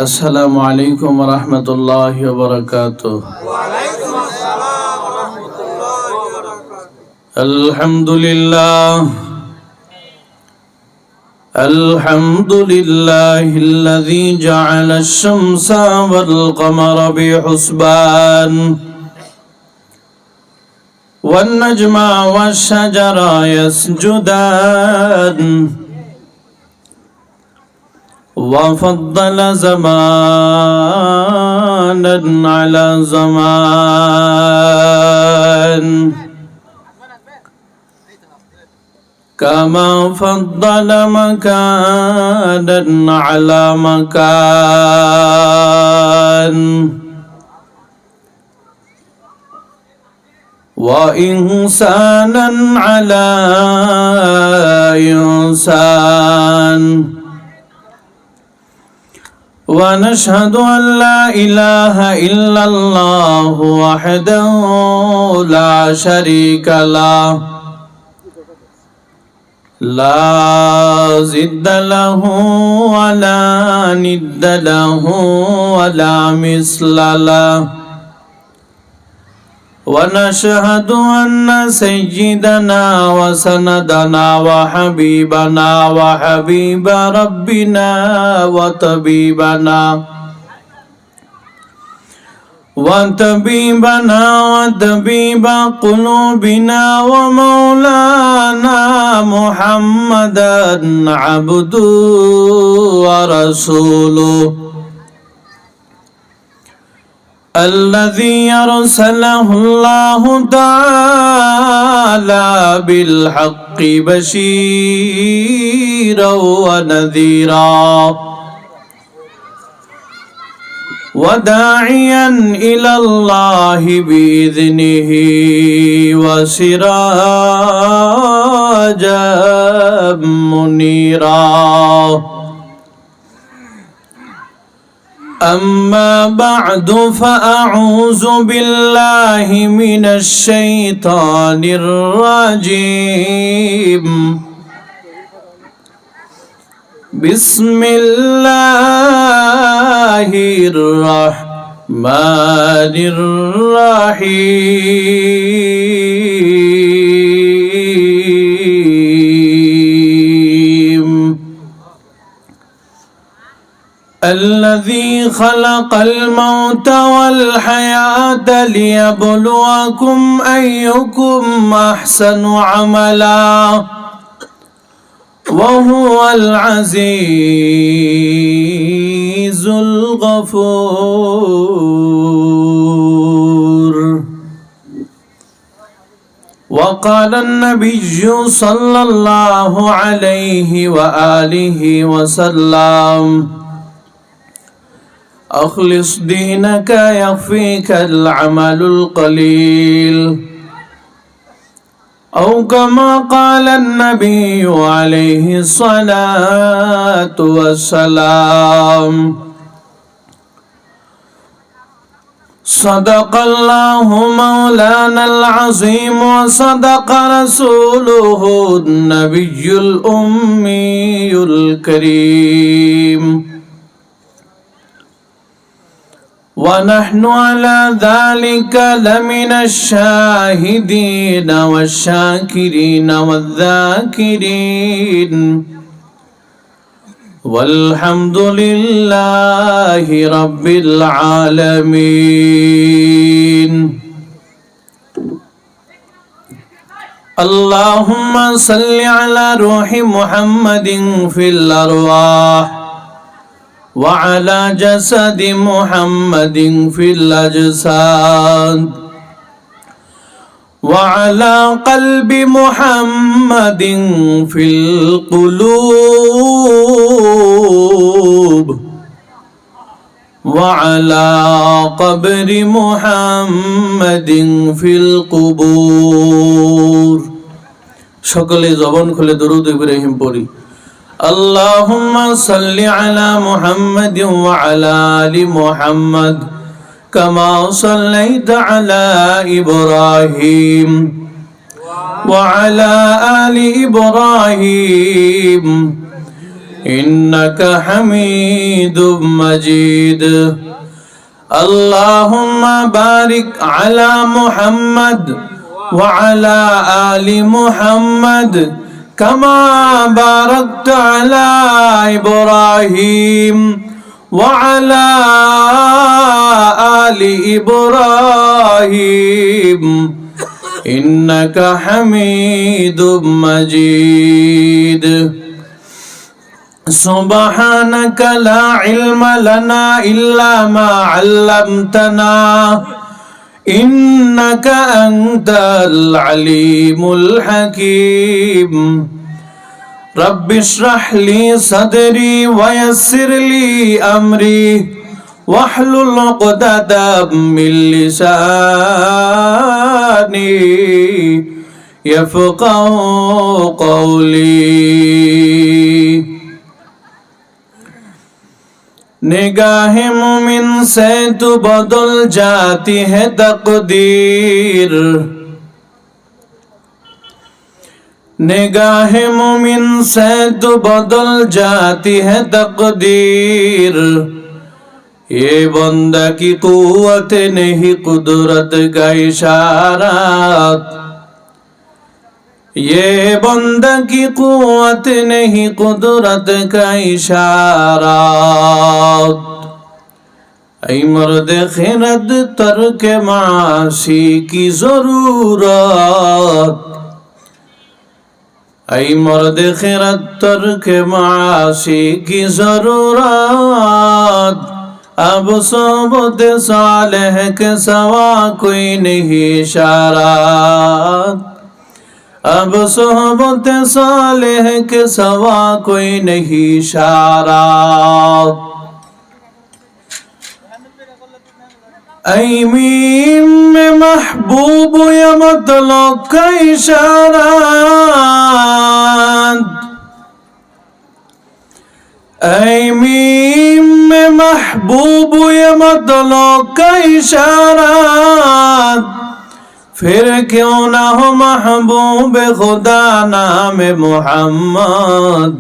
আসসালামু আলাইকুম ওয়া রাহমাতুল্লাহি ওয়া বারাকাতুহু। ওয়া আলাইকুম আসসালাম ওয়া রাহমাতুল্লাহি ওয়া বারাকাতুহু। আলহামদুলিল্লাহিল্লাযী জা'আলা আশ-শামসা ওয়াল কমারা বিহুসবান ওয়ান নাজমা ওয়াশ-শাজারা ইয়াসজুদান وفضل زمانا على زمان كما فضل مكانا على مكان وإنسانا على إنسان ونشهد أن لا إله إلا الله وحده لا شريك له لا ضد له ولا ند له ولا مثل له ونشهد أن سيدنا وسندنا وحبيبنا وحبيب ربنا وطبيبنا وطبيب قلوبنا ومولانا محمدا عبده ورسوله الذي أرسله الله تعالى بالحق بشيرا ونذيرا وداعيا إلى الله بإذنه وسراجا منيرا أما بعد فأعوذ بالله من الشيطان الرجيم بسم الله الرحمن الرحيم الذي خلق الموت والحياة ليبلوكم أيكم أحسن عملا وهو العزيز الغفور. وقال النبي صلى الله عليه وآله وسلم أخلص دينك يكفيك العمل القليل أو كما قال النبي عليه الصلاة والسلام. صدق الله مولانا العظيم وصدق رسوله النبي الأمي الكريم ونحن على ذلك لمن الشاهدين والشاكرين والذاكرين والحمد لله رب العالمين. اللهم صل على روح محمد في الأرواح وعلى جسد محمد في الأجساد وعلى قلب محمد في القلوب وعلى قبر محمد في القبور. সকলে জবান খুলে দরুদ ইব্রাহিম পড়ি। اللهم صل على محمد وعلى آل محمد كما صليت على إبراهيم وعلى آل إبراهيم إنك حميد مجيد اللهم بارك على محمد وعلى آل محمد كما باركت على إبراهيم وعلى آل إبراهيم إنك حميد مجيد سبحانك لا علم لنا إلا ما علمتنا إنك أنت العليم الحكيم رب اشرح لي صدري ويسر لي أمري واحلل عقدة من لساني يفقهوا قولي निगाह मुमिन से तो बदल जाती है तकदीर निगाह मुमिन से तो बदल जाती है तकदीर ये बंदा की कुव्वत नहीं कुदरत का इशारा ये बंदा की कुव्वत नहीं कुदरत का इशारा ऐ मर्द खिरद तर्क मासी की जरूरत ऐ मर्द खिरद तर्क मासी की जरूरत अब सोबत सालेह के सवा कोई नहीं इशारा अब सोहबत सालेह के सवा कोई नहीं इशारा ऐ मीम में महबूब या मतलब का इशारा ऐ मीम में महबूब या मतलब का इशारा फिर क्यों ना हो महबूब खुदा नाम मोहम्मद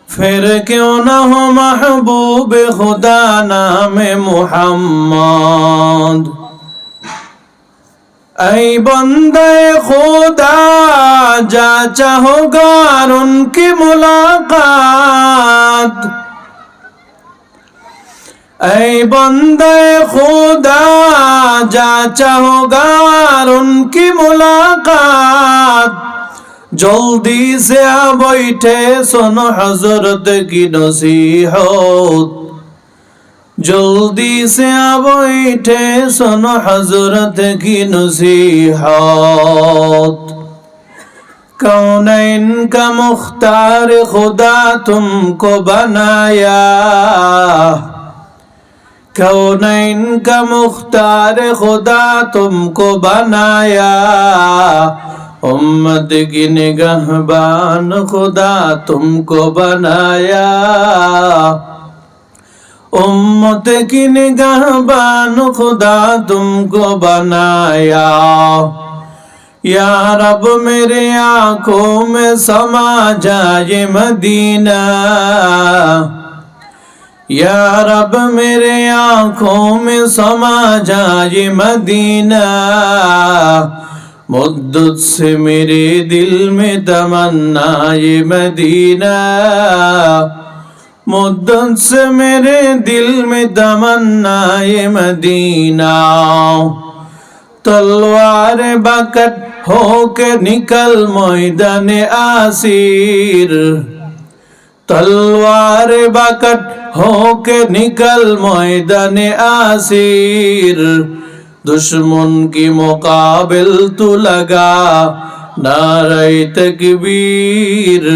फिर क्यों ना हो महबूब खुदा नाम मोहम्मद ऐ बंदे खुदा जा चाहोगा उनकी मुलाकात ऐ बंदे खुदा जा चाहोगा उनकी मुलाकात जल्दी से आ बैठे सुनो हजरत की नसीहत जल्दी से आ बैठे सुनो हजरत की नसीहत कौनैन का मुख्तार खुदा तुमको बनाया कौनैन का मुख्तार खुदा तुमको बनाया उम्मत की निगहबान खुदा तुमको बनाया उम्मत की निगहबान खुदा तुमको बनाया या रब मेरे आंखों में समा जाए मदीना या रब मेरे आंखों में समा जाए मदीना मुद्दत से मेरे दिल में तमन्ना ये मदीना मुद्दत से मेरे दिल में तमन्ना ये मदीना तलवार बकट होके निकल मैदान आसिर तलवार बकट होके निकल मैदान आसिर दुश्मन की मुकाबिल तू लगा नारे तकबीर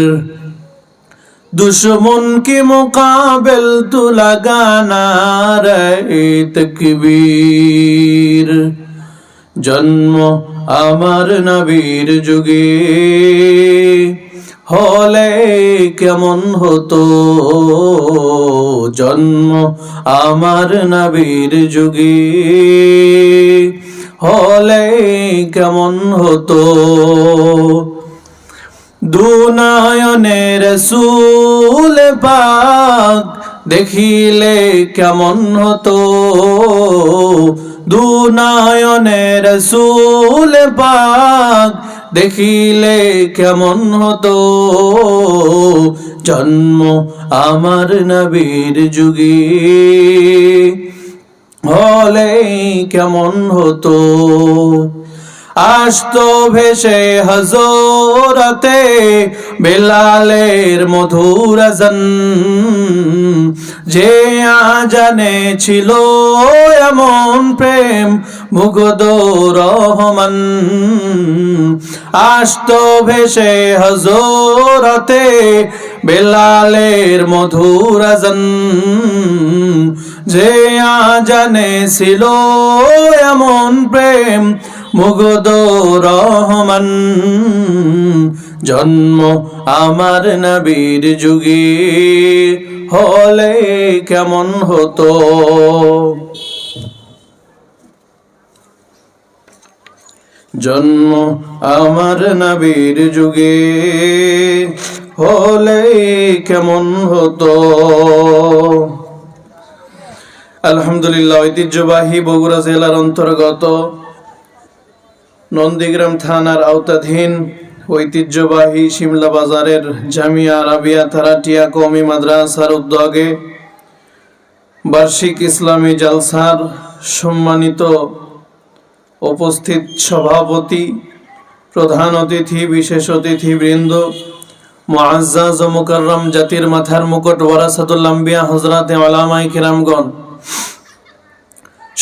दुश्मन की मुकाबिल तू लगा नारे तकबीर जन्म আমার নবীর যুগে হলে কেমন হতো জন্ম আমার নবীর যুগে হলে কেমন হতো দুনয়নে রাসূল পাক দেখিলে কেমন হতো, দুনয়নে রাসূল পাক দেখিলে কেমন হতো, জন্ম আমার নবীর যুগে হলে কেমন হতো। আসতো ভেসে হযরতে বেলালের মধুর আযান, যে আজানে ছিল এমন প্রেম মুগ্ধ রহমান। আসতো ভেসে হযরতে বেলালের মধুর আযান, যে আজানে ছিল এমন প্রেম মুগ্ধ রহমান, জন্ম আমার নবীর যুগে হলে কেমন হতো। জন্ম আমার নবীর যুগে হলে কেমন হতো। আলহামদুলিল্লাহ, ঐতিহ্যবাহী বগুড়া জেলার অন্তর্গত নন্দীগ্রাম থানার আওতাধীন ঐতিহ্যবাহী শিমলা বাজারের জামিয়া আরাবিয়া থারাটিয়া কওমি মাদ্রাসার উদ্যোগে বার্ষিক ইসলামী জালসার সম্মানিত উপস্থিত সভাপতি, প্রধান অতিথি, বিশেষ অতিথিবৃন্দ, মুআজ্জাজ ও মুকাররম জাতির মাথার মুকুট ওয়ারাসাতুল আম্বিয়া হযরতে উলামায়ে কিরামগণ,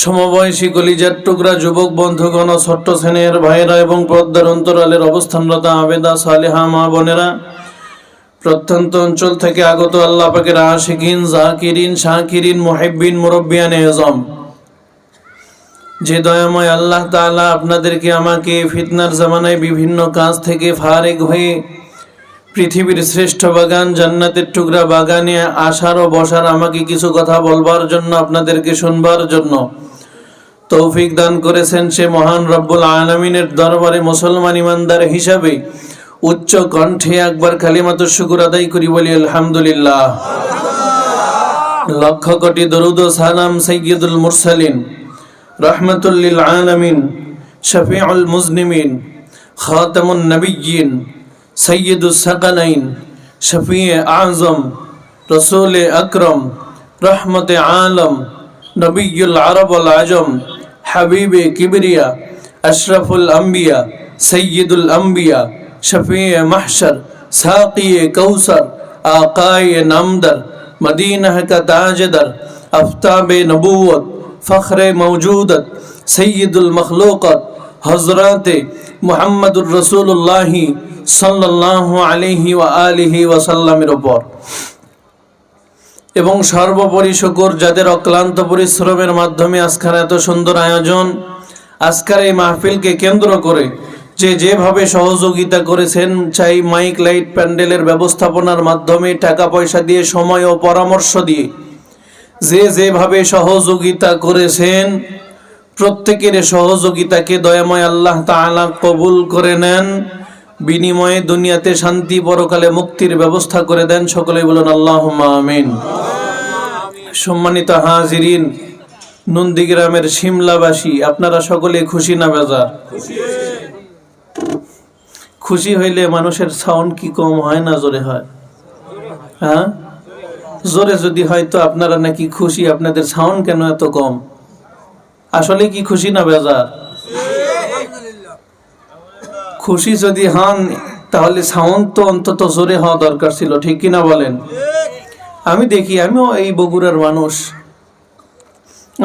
সমবয়সী কলিজার টুকরা যুবক বন্ধুগণ ও ছোট্ট শ্রেণীর ভাইরা এবং পর্দার অন্তরালের অবস্থানরত আবেদা সালেহা মা বোনেরা, প্রত্যন্ত অঞ্চল থেকে আগত আল্লাহ পাকের আশিকিন, জাকিরিন, শাকিরিন, মুহিব্বিন, মুরব্বিয়ান এজম, যে দয়াময় আল্লাহ তাআলা আপনাদেরকে আমাকে ফিতনার জামানায় বিভিন্ন কাজ থেকে ফারিগ হয়ে পৃথিবীর শ্রেষ্ঠ বাগান জান্নাতের টুকরা বাগানে আসার ও বসার, আমাকে কিছু কথা বলবার জন্য, আপনাদেরকে শুনবার জন্য তৌফিক দান করেছেন, সে মহান রব্বুল আলামিনের দরবারে মুসলমান ইমানদার হিসাবে উচ্চ কণ্ঠে একবার কালিমাতুশ শুকর আদায় করি, বলি আলহামদুলিল্লাহ। লক্ষ কোটি দরুদ ও সালাম সাইয়্যিদুল মুরসালিন, রাহমাতুল লিল আলামিন, শফিউল মুজনিমিন, খাতামুন নবিয়্যিন, সৈয়দুস সাকালাইন, শফিয়ে আজম, রসুল আকরম, রহমতে আলম, নবিয়ুল আরব আল আজম, হাবিবে কিবরিয়া, আশরাফুল আম্বিয়া, সৈয়দুল আম্বিয়া, শফিয়ে মাহশর, সাকিয়ে কৌসর, আকায়ে নামদর, মদীনা কা তাজদর, আফতাবে নবুवत, ফখরে মওজুদত, সৈয়দুল মখলুকত, হযরতে মুহাম্মদুর রাসূলুল্লাহ সাল্লাল্লাহু আলাইহি ওয়া আলিহি ওয়াসাল্লামের উপর, এবং সর্বোপরি শুকর যাদের অক্লান্ত পরিশ্রমের মাধ্যমে আজকের এত সুন্দর আয়োজন, আজকের এই মাহফিলকে কেন্দ্র করে যে যেভাবে সহযোগিতা করেছেন, চাই মাইক লাইট প্যান্ডেলের ব্যবস্থাপনার মাধ্যমে, টাকা পয়সা দিয়ে, সময় ও পরামর্শ দিয়ে যে যেভাবে সহযোগিতা করেছেন, প্রত্যেকের সহযোগিতাকে দয়াময় আল্লাহ তাআলা কবুল করে নেন, বিনিময়ে দুনিয়াতে শান্তি, পরকালে মুক্তির ব্যবস্থা করে দেন। সকলেই বলুন আল্লাহুম্মা আমিন। সম্মানিত হাজিরিন, নন্দীগ্রামের শিমলাবাসী, আপনারা সকলে খুশি না বেজার? খুশি হইলে মানুষের সাউন্ড কি কম হয় না জোরে হয়? হ্যাঁ, জোরে যদি হয় তো আপনারা নাকি খুশি, আপনাদের সাউন্ড কেন এত কম? আসলে কি খুশি না বেজার? খুশি যদি হন তাহলে সাউন্ড তো অন্তত জোরে হওয়া দরকার ছিল, ঠিক কিনা বলেন? আমি দেখি, আমিও এই বগুড়ার মানুষ,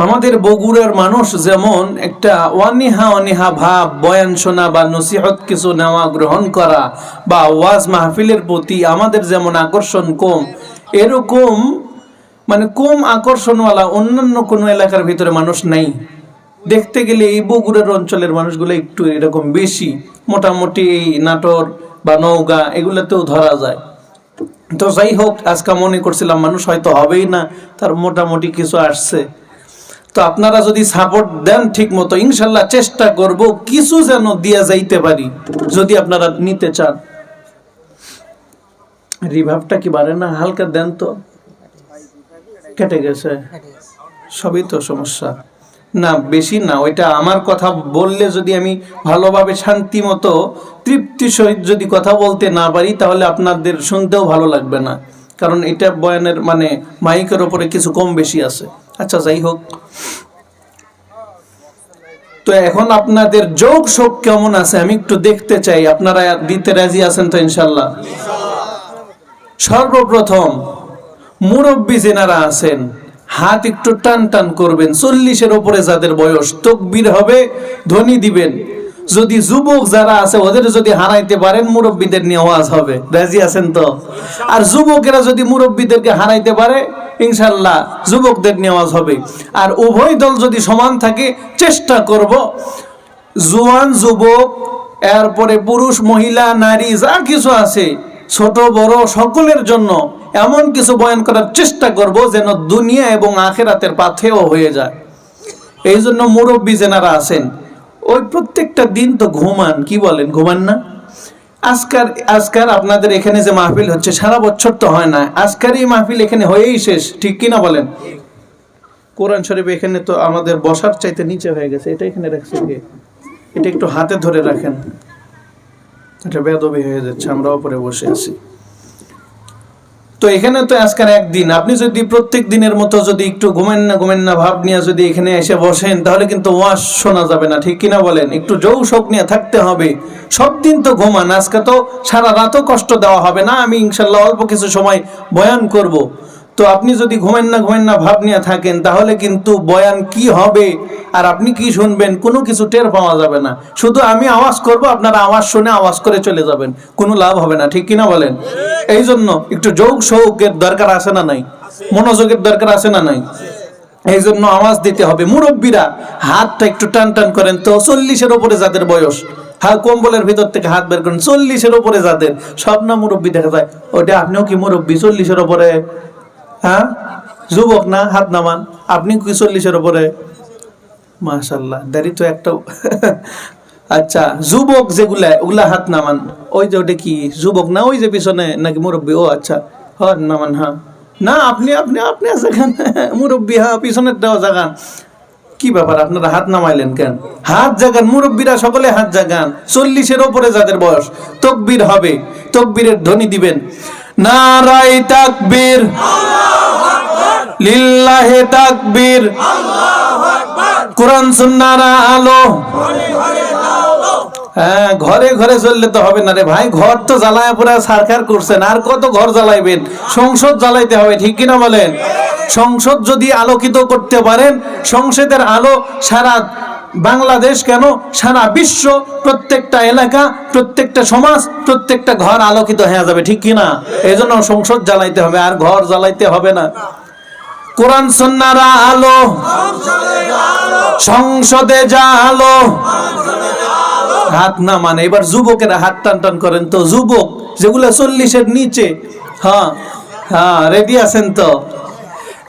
আমাদের বগুড়ার মানুষ যেমন একটা অনীহা অনীহা ভাব, বয়ান শোনা বা নসিহত কিছু নেওয়া গ্রহণ করা বা ওয়াজ মাহফিলের প্রতি আমাদের যেমন আকর্ষণ কম, এরকম মানে কম আকর্ষণওয়ালা অন্যান্য কোনো এলাকার ভিতরে মানুষ নাই। দেখতে গেলে এই বগুড়ার অঞ্চলের মানুষগুলো একটু এরকম বেশি, মোটামুটি এই নাটোর বা নওগাঁ এগুলোতেও ধরা যায়। তো যাই হোক, আজকে মনে করছিলাম মানুষ হয়তো হবেই না, তার মোটামুটি কিছু আসছে। তো আপনারা যদি সাপোর্ট দেন ঠিক মতো, ইনশাল্লাহ চেষ্টা করব কিছু যেন দিয়া যাইতে পারি, যদি আপনারা নিতে চান। রিভাবটা কি বাড়ে না? হালকা দেন তো। কেটে গেছে, সবই তো সমস্যা না, বেশি না। ওইটা আমার কথা বললে যদি আমি ভালোভাবে শান্তি মতো তৃপ্তি সহিত যদি কথা বলতে না পারি, তাহলে আপনাদের শুনতেও ভালো লাগবে না, কারণ এটা বয়ানের মানে মাইকের ওপরে কিছু কম বেশি আছে। আচ্ছা, যাই হোক, তো এখন আপনাদের যোগ শোক কেমন আছে আমি একটু দেখতে চাই। আপনারা দিতে রাজি আছেন তো ইনশাল্লাহ? সর্বপ্রথম মুরব্বী যেনারা আছেন, হাত একটু টান টান করবেন। 40-এর উপরে যাদের বয়স, তাকবীর হবে, ধ্বনি দিবেন। যদি যুবক যারা আছে ওদের যদি হারাইতে পারেন, মুরব্বীদের নিয়ে ওয়াজ হবে। রাজি আছেন তো? আর যুবকেরা যদি মুরব্বীদেরকে হারাইতে পারে, ইনশাল্লাহ যুবকদের নিয়ে ওয়াজ হবে। আর উভয় দল যদি সমান থাকে, চেষ্টা করব জোয়ান যুবক, এরপরে পুরুষ মহিলা নারী যা কিছু আছে, ছোট বড় সকলের জন্য এমন কিছু বয়ান করার চেষ্টা করব যেন দুনিয়া এবং আখিরাতের পাথেয় হয়ে যায়। এই জন্য মুরব্বী যেনারা আছেন, ওই প্রত্যেকটা দিন তো ঘুমান, কি বলেন, ঘুমান না? আজকার আপনাদের এখানে যে মাহফিল হচ্ছে, সারা বছর তো হয় না, আজকার এই মাহফিল এখানে হয়েই শেষ, ঠিক কিনা বলেন? কোরআন শরীফ এখানে তো আমাদের বসার চাইতে নিচে হয়ে গেছে, এটা এখানে রাখছে কে? এটা একটু হাতে ধরে রাখেন, এটা বেদবি হয়ে যাচ্ছে, আমরা উপরে বসে আছি। তো এখানে তো আজকের একদিন, আপনি যদি প্রত্যেক দিনের মতো যদি একটু ঘুমেন না ভাব নিয়ে যদি এখানে এসে বসেন, তাহলে কিন্তু ওয়াজ শোনা যাবে না, ঠিক কিনা বলেন? একটু যৌশোক নিয়ে থাকতে হবে। সব দিন তো ঘুমান, আজকে তো সারা রাতও কষ্ট দেওয়া হবে না, আমি ইনশাল্লাহ অল্প কিছু সময় বয়ান করব। তো আপনি যদি ঘুমেন না ভাব নিয়ে থাকেন, তাহলে কিন্তু বয়ান কি হবে আর আপনি কি শুনবেন কোনো কিছু টের পাওয়া যাবে না। শুধু আমি আওয়াজ করব, আপনারা আওয়াজ শুনে আওয়াজ করে চলে যাবেন, কোনো লাভ হবে না, ঠিক কিনা বলেন? এই জন্য একটু যোগ শৌকের দরকার আছে না নাই? মনোযোগের দরকার আছে না নাই? এই জন্য আওয়াজ দিতে হবে। মুরব্বীরা হাতটা একটু টান টান করেন তো। 40-এর উপরে যাদের বয়স, হ্যাঁ, কম্বলের ভিতর থেকে হাত বের করেন। 40-এর উপরে যাদের, সব না মুরব্বী দেখা যায়। ওটা আপনিও কি মুরব্বী? 40-এর উপরে? হ্যাঁ, যুবক না? হাত নামান। আপনি কি 40-এর উপরে? মাশাআল্লাহ, দাড়ি তো একটা। আচ্ছা, যুবক যেগুলা, ওগুলা হাত নামান। ওই যে ওটা কি যুবক না? ওই যে পিছনে নাকি মুরব্বী? ও আচ্ছা, হাত নামান। হ্যাঁ, না আপনি আপনি আপনি আছেন মুরব্বী, হ্যাঁ, পিছনের দেওয়া জাগান। কি ব্যাপার, আপনারা হাত নামাইলেন কেন? হাত জাগান, মুরব্বীরা সকলে হাত জাগান। 40-এর উপরে যাদের বয়স, তাকবীর হবে, তাকবীরের ধ্বনি দিবেন। নারায়ে তাকবীর, লিল্লাহে তাকবীর, কোরআন সুন্নাহর আলো। হ্যাঁ, ঘরে ঘরে চললে তো হবে না রে ভাই, ঘর তো জ্বালায় পুরা সরকার করছেন, আর কত ঘর জ্বালাইবেন? সংসদ জ্বালাইতে হবে, ঠিক কিনা বলেন? সংসদ যদি আলোকিত করতে পারেন, সংসদের আলো সারা বাংলাদেশ কেন সারা বিশ্ব, প্রত্যেকটা এলাকা, প্রত্যেকটা সমাজ, প্রত্যেকটা ঘর আলোকিত হয়ে যাবে, ঠিক কিনা? এই জন্য সংসদ জ্বালাইতে হবে, আর ঘর জ্বালাইতে হবে না। কোরআন সুন্নাহর আলো, সংসদে যা আলো। হাত না মানে, এবার যুবকেরা হাত টান টান করেন তো। যুবক যেগুলো 40-এর নিচে, হ্যাঁ হ্যাঁ, রেডি আছেন তো?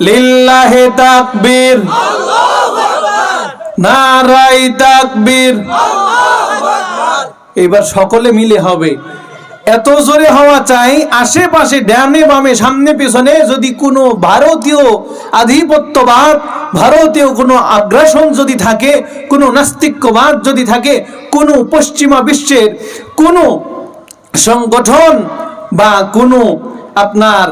লিল্লাহে তাকবীর, নারায়ে তাকবীর। এবার সকলে মিলে হবে, এত জোরে হওয়া চাই আশেপাশে, ডানে বামে, সামনে পেছনে যদি কোনো ভারতীয় আধিপত্যবাদ, ভারতীয় কোনো আগ্রাসন যদি থাকে, কোনো নাস্তিক্যবাদ যদি থাকে, কোনো পশ্চিমা বিশ্বের কোনো সংগঠন বা কোনো আপনার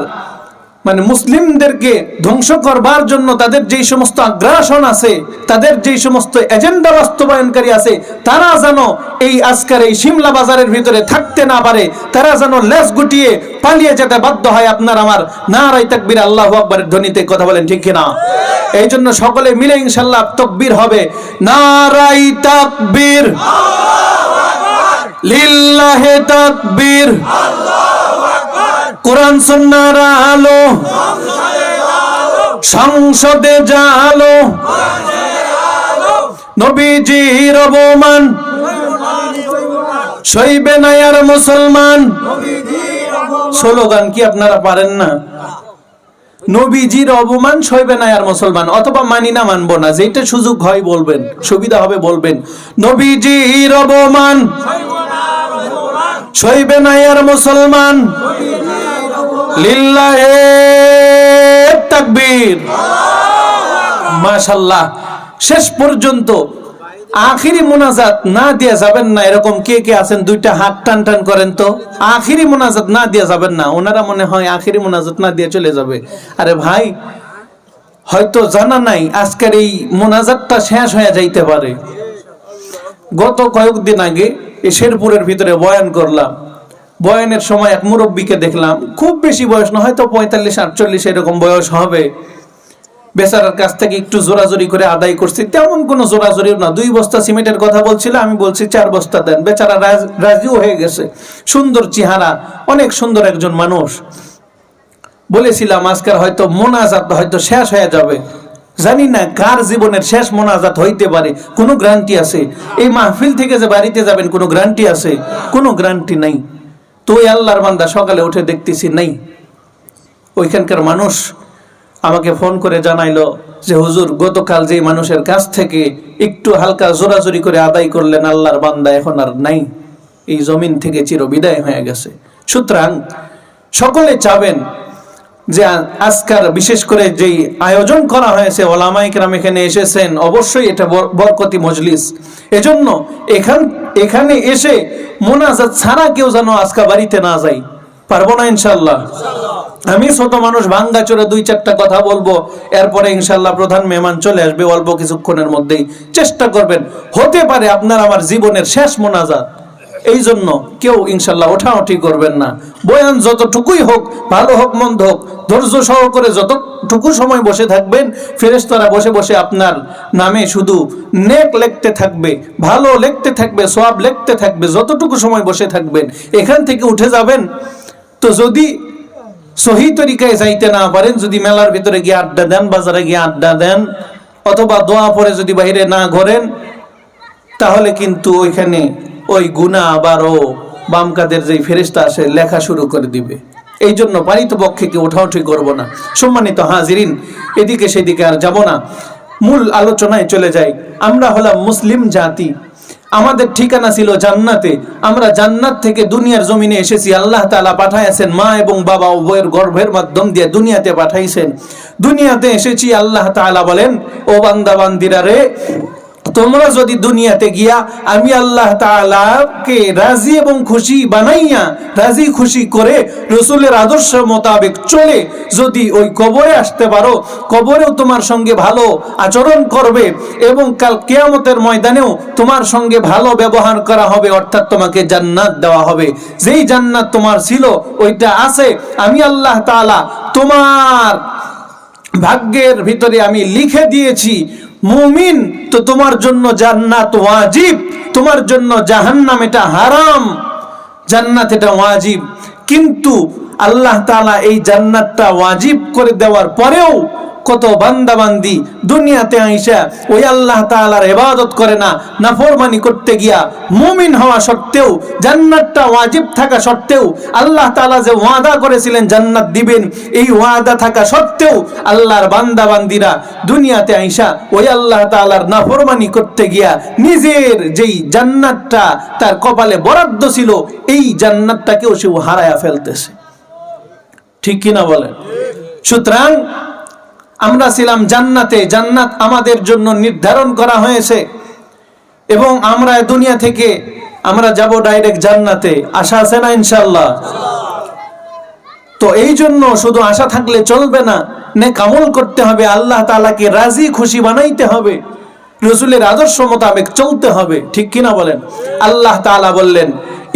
মানে মুসলিমদেরকে ধ্বংস করবার জন্য তাদের যেই সমস্ত আগ্রাসন আছে, তাদের যেই সমস্ত এজেন্ডা বাস্তবায়নকারী আছে, তারা যেন এই আজকের এই শিমলা বাজারের ভিতরে থাকতে না পারে, তারা যেন লেজ গুটিয়ে পালিয়ে যেতে বাধ্য হয়। আপনার আমার নারায়ে তাকবীর, আল্লাহু আকবারের ধ্বনিতে, কথা বলেন ঠিক কিনা? এই জন্য সকলে মিলে ইনশাআল্লাহ তাকবীর হবে। নারায়ে তাকবীর, লিল্লাহে তাকবীর, কোরআন সুন্নাহর আলো, সংসদে যা আলো। নবীজির অবমান সইবে না আর মুসলমান। স্লোগান কি আপনারা পারেন না? নবীজির অবমান সইবে না আর মুসলমান, অথবা মানি না মানবো না, যেটা সুযোগ হয় বলবেন, সুবিধা হবে বলবেন। নবীজির অবমান সইবে না আর মুসলমান। লিল্লাহে তাকবীর। মাশাআল্লাহ। শেষ পর্যন্ত আখিরি মোনাজাত না দিয়ে যাবেন না, এরকম কে কে আছেন? দুইটা হাত টান টান করেন তো। আখিরি মোনাজাত না দিয়ে যাবেন না। ওনারা মনে হয় আখিরি মোনাজাত না দিয়ে চলে যাবে। আরে ভাই, হয়তো জানা নাই আজকের এই মোনাজাতটা শেষ হয়ে যাইতে পারে। গত কয়েকদিন আগে এই শেরপুরের ভিতরে বয়ান করলাম। বয়ানের সময় এক মুরব্বীকে দেখলাম, খুব বেশি বয়স না, হয়তো 45-48 এরকম বয়স হবে। বেচারার কাছ থেকে একটু জোরাজোরি করে আদায় করছি, তেমন কোনো জোরাজোরিও না। 2 বস্তা সিমেন্টের কথা বলছিল, আমি বলছি 4 বস্তা দেন। বেচারা রাজিও হয়ে গেছে। সুন্দর চেহারা, অনেক সুন্দর একজন মানুষ। বলেছিলাম আজকের হয়তো মোনাজাত হয়তো শেষ হয়ে যাবে। জানি না কার জীবনের শেষ মোনাজাত হইতে পারে, কোনো গ্যারান্টি আছে? এই মাহফিল থেকে যে বাড়িতে যাবেন কোনো গ্যারান্টি আছে? কোনো গ্যারান্টি নাই। তো ওই আল্লাহর বান্দা সকালে উঠে দেখতেছি নাই। ওইখানকার মানুষ আমাকে ফোন করে জানাইলো যে হুজুর, গতকাল যে মানুষের কাছ থেকে একটু হালকা জোরাজোরি করে আদায় করলেন, আল্লাহর বান্দা এখন আর নাই, এই জমিন থেকে চিরবিদায় হয়ে গেছে। সুতরাং সকলে চাবেন যে আজকাল বিশেষ করে যেই আয়োজন করা হয়েছে, ওলামায়ে কেরাম এখানে এসেছেন, অবশ্যই এটা বরকতি মজলিস। এজন্য এখানে এসে মোনাজাত ছাড়া কেউ যেন আজকে বাড়িতে না যায়। পারবো না ইনশাআল্লাহ। আমি ছোট মানুষ, ভাঙ্গা চোরে 2-4টা কথা বলবো, এরপরে ইনশাআল্লাহ প্রধান মেহমান চলে আসবে অল্প কিছুক্ষণের মধ্যেই। চেষ্টা করবেন, হতে পারে আপনার আমার জীবনের শেষ মোনাজাত। এই জন্য কেউ ইনশাআল্লাহ ওঠাওঠি করবেন না। বয়ান যতটুকুই হোক, ভালো হোক মন্দ হোক, ধৈর্য সহকারে যতটুকু সময় বসে থাকবেন, ফেরেশতারা বসে বসে আপনার নামে শুধু নেক লিখতে থাকবে, ভালো লিখতে থাকবে, সওয়াব লিখতে থাকবে। যতটুকু সময় বসে থাকবেন, এখান থেকে উঠে যাবেন তো যদি সহি তরিকায় যাইতে না পারেন, যদি মেলার ভিতরে গিয়ে আড্ডা দেন, বাজারে গিয়ে আড্ডা দেন, অথবা দোয়া পরে যদি বাইরে না ঘোরেন, তাহলে কিন্তু ওইখানে ওই গুনাহ আবারও বাম কাদের যে ফেরেশতা আসে লেখা শুরু করে দিবে। এই জন্য পারিতপক্ষে কি ওঠাউঠি করব না। সম্মানিত হাজিরিন, এদিকে সেদিকে আর যাব না, মূল আলোচনায় চলে যাই। আমরা হলাম মুসলিম জাতি, আমাদের ঠিকানা ছিল জান্নাতে। আমরা জান্নাত থেকে দুনিয়ার জমিনে এসেছি। আল্লাহ তাআলা পাঠাইছেন, মা এবং বাবা উভয়ের গর্ভের মাধ্যম দিয়ে দুনিয়াতে পাঠাইছেন। দুনিয়াতে এসেছি, আল্লাহ তাআলা বলেন, ও বান্দা বান্দিরা রে, তোমরা যদি দুনিয়াতে গিয়া আমি আল্লাহ তাআলাকে রাজি এবং খুশি বানাইয়া, রাজি খুশি করে রাসূলের আদর্শ মোতাবেক চলে যদি ওই কবরে আসতে পারো, কবরেও তোমার সঙ্গে ভালো আচরণ করবে এবং কাল কিয়ামতের ময়দানেও তোমার সঙ্গে ভালো ব্যবহার করা হবে, অর্থাৎ তোমাকে জান্নাত দেওয়া হবে। যেই জান্নাত তোমার ছিল ওইটা আছে, আমি আল্লাহ তাআলা তোমার ভাগ্যের ভিতরে আমি লিখে দিয়েছি। মুমিন তো তোমার জন্য জান্নাত ওয়াজিব, তোমার জন্য জাহান্নাম এটা হারাম, জান্নাত এটা ওয়াজিব। কিন্তু আল্লাহ তাআলা এই জান্নাতটা ওয়াজিব করে দেওয়ার পরেও কত বান্দা বান্দি দুনিয়াতে আইসা ওই আল্লাহ তাআলার ইবাদত করে না, নাফরমানি করতে গিয়া মুমিন হওয়া সত্ত্বেও, জান্নাতটা ওয়াজিব থাকা সত্ত্বেও, আল্লাহ তাআলা যে ওয়াদা করেছিলেন জান্নাত দিবেন, এই ওয়াদা থাকা সত্ত্বেও আল্লাহর বান্দা বান্দিরা দুনিয়াতে আইসা ওই আল্লাহ তাআলার নাফরমানি করতে গিয়া নিজের যেই জান্নাতটা তার কপালে বরাদ্দ ছিল, এই জান্নাতটাকেও সে হারায়া ফেলতেছে। ঠিক কিনা বলেন? সুতরাং আমরা ছিলাম জান্নাতে, জান্নাত আমাদের জন্য নির্ধারণ করা হয়েছে এবং আমরা দুনিয়া থেকে আমরা যাব ডাইরেক্ট জান্নাতে। আশা আছে না ইনশাআল্লাহ? তো এই জন্য শুধু আশা থাকলে চলবে না, নেক আমল করতে হবে, আল্লাহ তাআলাকে রাজি খুশি বানাইতে হবে, রাসূলের আদর্শ মোতাবেক চলতে হবে। ঠিক কিনা বলেন? আল্লাহ তাআলা বললেন,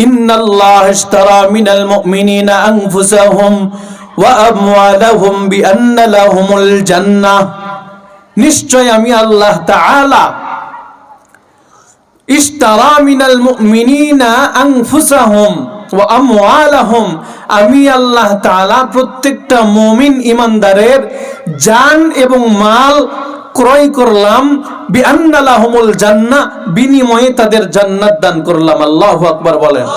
ইন্নাল্লাহ ইশতারা মিনাল মুমিনিনা আনফুসাহুম ওয়া আমওয়ালাহুম বিআন্না লাহুমুল জান্নাহ। নিশ্চয় আমি আল্লাহ তাআলা ইশতারা মিনাল মুমিনিনা আনফুসাহুম ওয়া আমওয়ালাহুম, আমি আল্লাহ তাআলা প্রত্যেকটা মুমিন ইমানদারের জান এবং মাল ক্রয় করলাম, বিআন্না লাহুমুল জান্নাহ, বিনিময়ে তাদের জান্নাত দান করলাম। আল্লাহু আকবার বলেন।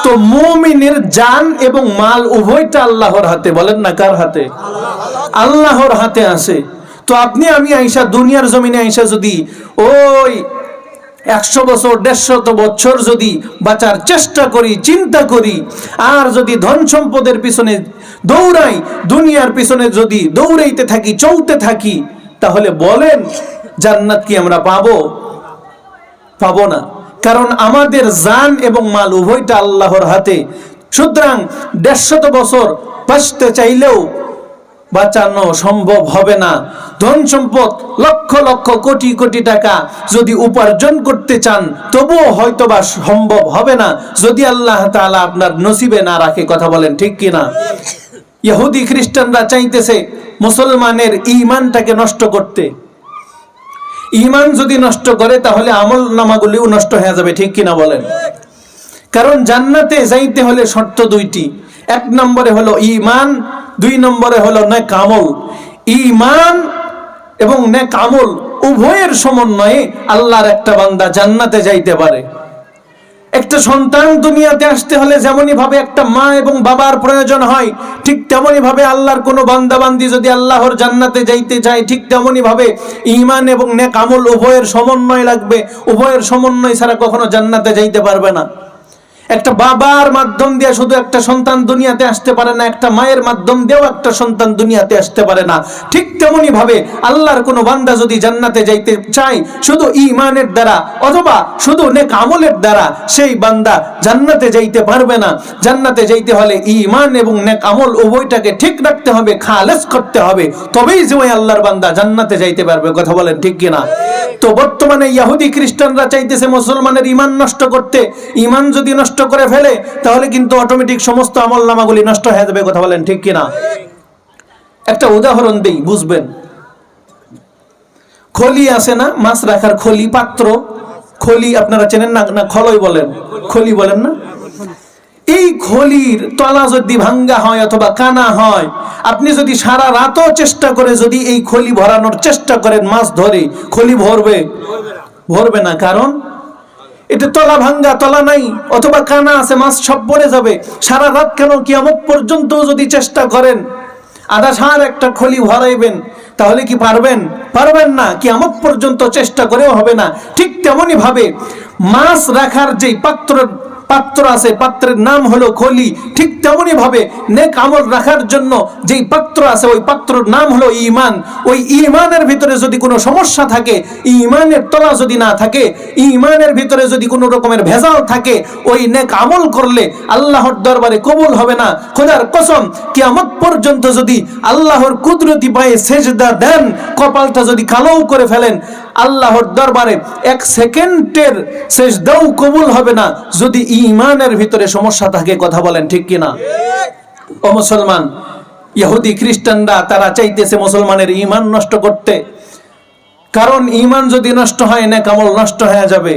তো মুমিনের জান এবং মাল উভয়টা আল্লাহর হাতে। বলেন না কার হাতে? আল্লাহর হাতে আছে। তো আপনি আমি আইসা দুনিয়ার জমিনে আইসা যদি ওই 100 বছর 150 বছর যদি বাঁচার চেষ্টা করি, চিন্তা করি, আর যদি ধন সম্পদের পিছনে দৌড়াই, দুনিয়ার পিছনে যদি দৌড়াইতে থাকি, চলতে থাকি, তাহলে বলেন জান্নাত কি আমরা পাবো? পাবো না। কারণ আমাদের জান এবং মাল উভয়টা আল্লাহর হাতে। সুতরাং 150 বছর বাঁচতে চাইলেও বাঁচানো সম্ভব হবে না। ধন সম্পদ লক্ষ লক্ষ কোটি কোটি টাকা যদি উপার্জন করতে চান, তবুও হয়তোবা সম্ভব হবে না যদি আল্লাহ তাআলা আপনার নসিবে না রাখে। কথা বলেন ঠিক কিনা? ইহুদি খ্রিস্টানরা চাইতেছে মুসলমানের ঈমানটাকে নষ্ট করতে। ঈমান যদি নষ্ট করে তাহলে আমল নামাগুলিও নষ্ট হয়ে যাবে, ঠিক কিনা বলেন? কারণ জান্নাতে যাইতে হলে শর্ত দুইটি। 1 নম্বরে হলো ঈমান, 2 নম্বরে হলো নেক আমল। ঈমান এবং নেক আমল উভয়ের সমন্বয়ে আল্লাহর একটা বান্দা জান্নাতে যাইতে পারে। একটা সন্তান দুনিয়াতে আসতে হলে যেমনই ভাবে একটা মা এবং বাবার প্রয়োজন হয়, ঠিক তেমনই ভাবে আল্লাহর কোনো বান্দা বান্দি যদি আল্লাহর জান্নাতে যাইতে চায়, ঠিক তেমনই ভাবে ঈমান এবং নেক আমল উভয়ের সমন্বয় লাগবে। উভয়ের সমন্বয় ছাড়া কখনো জান্নাতে যাইতে পারবে না। একটা বাবার মাধ্যম দিয়ে শুধু একটা সন্তান দুনিয়াতে আসতে পারে না, একটা মায়ের মাধ্যম দিয়েও একটা সন্তান দুনিয়াতে আসতে পারে না। ঠিক তেমনি ভাবে আল্লাহর কোনো বান্দা যদি জান্নাতে যাইতে চায় শুধু ঈমানের দ্বারা অথবা শুধু নেক আমলের দ্বারা, সেই বান্দা জান্নাতে যাইতে পারবে না। জান্নাতে যাইতে হলে ঈমান এবং নেক আমল উভয়টাকে ঠিক রাখতে হবে, খালেস করতে হবে, তবেই যে ওই আল্লাহর বান্দা জান্নাতে যাইতে পারবে। কথা বলেন ঠিক কিনা? তো বর্তমানে ইহুদি খ্রিস্টানরা চাইতেছে মুসলমানের ঈমান নষ্ট করতে। ঈমান যদি নষ্ট করে ফেলে তাহলে কিন্তু অটোমেটিক সমস্ত আমল নামাগুলি নষ্ট হয়ে যাবে। কথা বলেন ঠিক কিনা? একটা উদাহরণ দেই, বুঝবেন। খলি আছে না, মাছ রাখার খলি, পাত্র, খলি আপনারা চেনেন না? না খলই বলেন, খলি বলেন না? এই খলির তলা যদি ভাঙ্গা হয় অথবা কানা হয়, আপনি যদি সারা রাতও চেষ্টা করে যদি এই খলি ভরানোর চেষ্টা করেন, মাছ ধরে, খলি ভরবে? ভরবে না। কারণ এটা তলা ভাঙ্গা, তলা নাই, অথবা কানা আছে, মাছ সব পড়ে যাবে। সারা রাত কেন, কিয়ামত পর্যন্ত যদি চেষ্টা করেন আধা সার একটা খলি ভরাইবেন, তাহলে কি পারবেন? পারবেন না। কিয়ামত পর্যন্ত চেষ্টা করেও হবে না। ঠিক তেমনি ভাবে মাছ রাখার যে পাত্র আছে, পাত্রের নাম হলো খলি। ঠিক তেমনি ভাবে নেক আমল রাখার জন্য যেই পাত্র আছে, ওই পাত্রের নাম হলো ঈমান। ওই ঈমানের ভিতরে যদি কোনো সমস্যা থাকে, ঈমানের তলা যদি না থাকে, ঈমানের ভিতরে যদি কোনো রকমের ভেজাল থাকে, ওই নেক আমল করলে আল্লাহর দরবারে কবুল হবে না। খোদার কসম, কিয়ামত পর্যন্ত যদি আল্লাহর কুদরতি পায়ে সেজদা দেন, কপালটা যদি কালো করে ফেলেন, আল্লাহর দরবারে 1 সেকেন্ডের সেজদাও কবুল হবে না যদি ঈমানের ভিতরে সমস্যা থাকে। কথা বলেন ঠিক কিনা? ও মুসলমান, ইহুদি খ্রিস্টানরা তারা চাইতেছে মুসলমানের ঈমান নষ্ট করতে। কারণ ঈমান যদি নষ্ট হয়, নেক আমল নষ্ট হয়ে যাবে।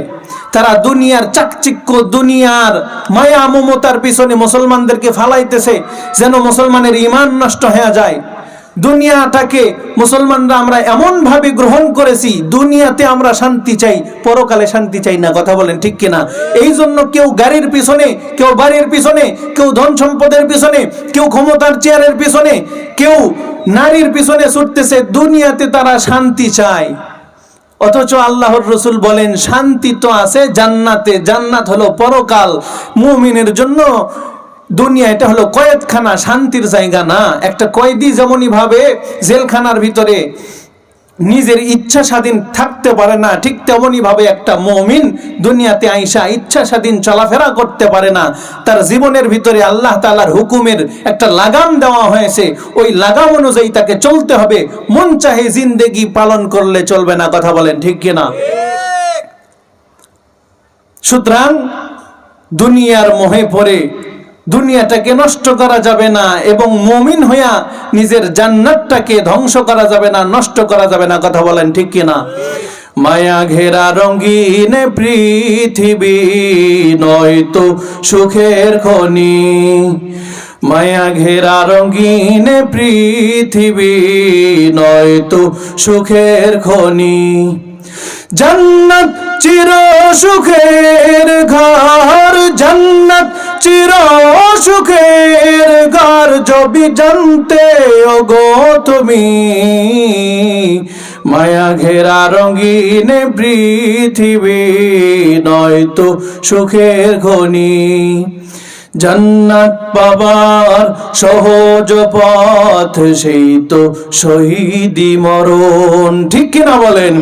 তারা দুনিয়ার চাকচিক্য, দুনিয়ার মায়া মমতার পিছনে মুসলমানদেরকে ফালাইতেছে যেন মুসলমানের ঈমান নষ্ট হয়ে যায়। দুনিয়াটাকে মুসলমানরা আমরা এমন ভাবে গ্রহণ করেছি, দুনিয়াতে আমরা শান্তি চাই, পরকালে শান্তি চাই না। কথা বলেন ঠিক কিনা? এই জন্য কেউ গাড়ির পিছনে, কেউ বাড়ির পিছনে, কেউ ধন সম্পদের পিছনে, কেউ ক্ষমতার চেয়ারের পিছনে, কেউ নারীর পিছনে ছুটতেছে। দুনিয়াতে তারা শান্তি চায়, অথচ আল্লাহর রাসূল বলেন শান্তি তো আছে জান্নাতে। জান্নাত হলো পরকাল। মুমিনের জন্য দুনিয়া এটা হলো কয়েদখানা, শান্তির জায়গা না। একটা কয়েদি যেমনই ভাবে জেলখানার ভিতরে নিজের ইচ্ছা স্বাধীন থাকতে পারে না, ঠিক তেমনই ভাবে একটা মুমিন দুনিয়াতে আইসা ইচ্ছা স্বাধীন চলাফেরা করতে পারে না। তার জীবনের ভিতরে আল্লাহ তাআলার হুকুমের একটা লাগাম দেওয়া হয়েছে, ওই লাগাম অনুযায়ী তাকে চলতে হবে। মন চাহে জিন্দেগি পালন করলে চলবে না। কথা বলেন ঠিক কিনা? সুতরাং দুনিয়ার মোহে পড়ে দুনিয়াটাকে নষ্ট করা যাবে না, এবং মুমিন হইয়া নিজের জান্নাতটাকে ধ্বংস করা যাবে না, নষ্ট করা যাবে না। কথা বলেন ঠিক কিনা? মায়া ঘেরা রঙিন পৃথিবী নয়তো সুখের খনি। মায়া ঘেরা রঙিন পৃথিবী নয়তো সুখের খনি। জান্নাত চির সুখের ঘর, জান্নাত চির সুখের ঘর। যদি জানতে ওগো তুমি মায়া ঘেরা রঙিন পৃথিবী নয়তো সুখের খনি, জান্নাত পাবার সহজ পথ সেই তো শহীদি মরণ। ঠিক কিনা বলেন?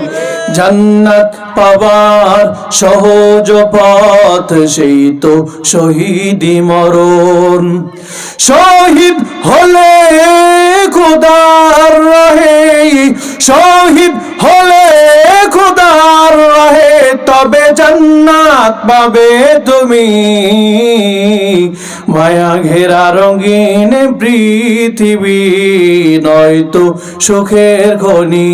জান্নাত পাবার সহজ পথ সেই তো শহীদি মরণ। শহীদ হলে খোদার রাহে, শহীদ হলে খোদার রাহে তবে জান্নাত পাবে তুমি। মায়া ঘেরা রঙিন পৃথিবী নয়তো সুখের খনি,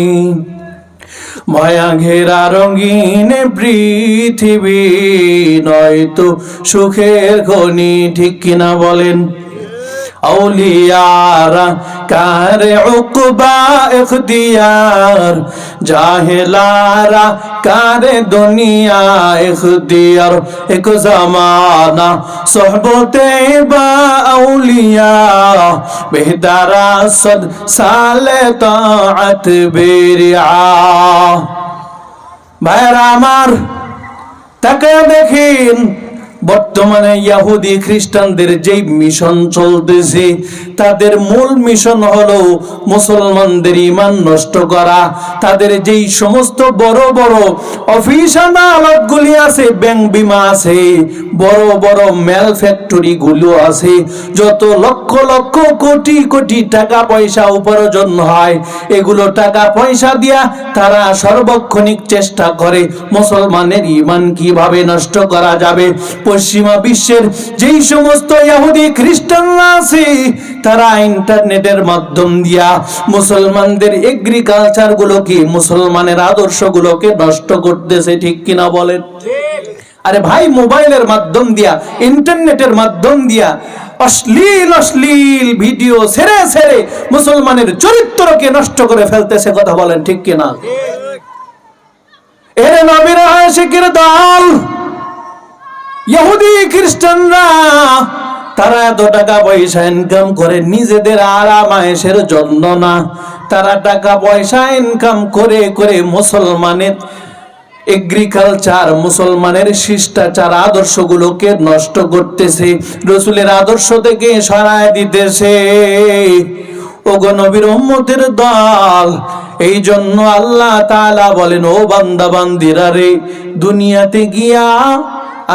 মায়া ঘেরা রঙিন পৃথিবী নয়তো সুখের খনি। ঠিক কিনা বলেন? औलियारा कारे उक़बा इख्तियार, जाहिलारा कारे दुनिया इख्तियार। एक ज़माना सोहबते बा औलिया, बेहतरा सद साले ताअत बेरिया। भाईरा आमार ताकाया देखें বর্তমানে ইহুদি খ্রিস্টানদের যে মিশন চলতেছে, তাদের মূল মিশন হলো মুসলমানদের ঈমান নষ্ট করা। তাদের যেই সমস্ত বড় বড় অফিস আদালতগুলি আছে, ব্যাংক বিমা আছে, বড় বড় মেল ফ্যাক্টরি গুলো আছে, যত লক্ষ লক্ষ কোটি কোটি টাকা পয়সা উপার্জন হয়, এগুলো টাকা পয়সা দিয়া তারা সর্বক্ষণিক চেষ্টা করে মুসলমানের ঈমান কিভাবে নষ্ট করা যাবে। পশ্চিমা বিশ্বের যেই সমস্ত ইহুদি খ্রিস্টানরা আছে, তারা ইন্টারনেটের মাধ্যম দিয়া মুসলমানদের এগ্রিকালচার গুলোকে, মুসলমানের আদর্শ গুলোকে নষ্ট করতেছে। ঠিক কিনা বলেন? আরে ভাই, মোবাইলের মাধ্যম দিয়া, ইন্টারনেটের মাধ্যম দিয়া অশ্লীল অশ্লীল ভিডিও ছেড়ে ছেড়ে মুসলমানের চরিত্রকে নষ্ট করে ফেলতেছে। কথা বলেন ঠিক কিনা? এর নবীর আশিকের দল ইহুদি খ্রিস্টানরা, তারা এত টাকা পয়সা ইনকাম করে নিজেদের আরাম আয়েশের জন্য না, তারা টাকা পয়সা ইনকাম করে করে মুসলমানের এগ্রিকালচার, মুসলমানের শিষ্টাচার আদর্শগুলোকে নষ্ট করতেছে, রাসূলের আদর্শ থেকে সরায় দিতেছে। ওগো নবীর উম্মতের দল, এই জন্য আল্লাহ তাআলা বলেন, ও বান্দা বান্দিরা রে, দুনিয়াতে গিয়া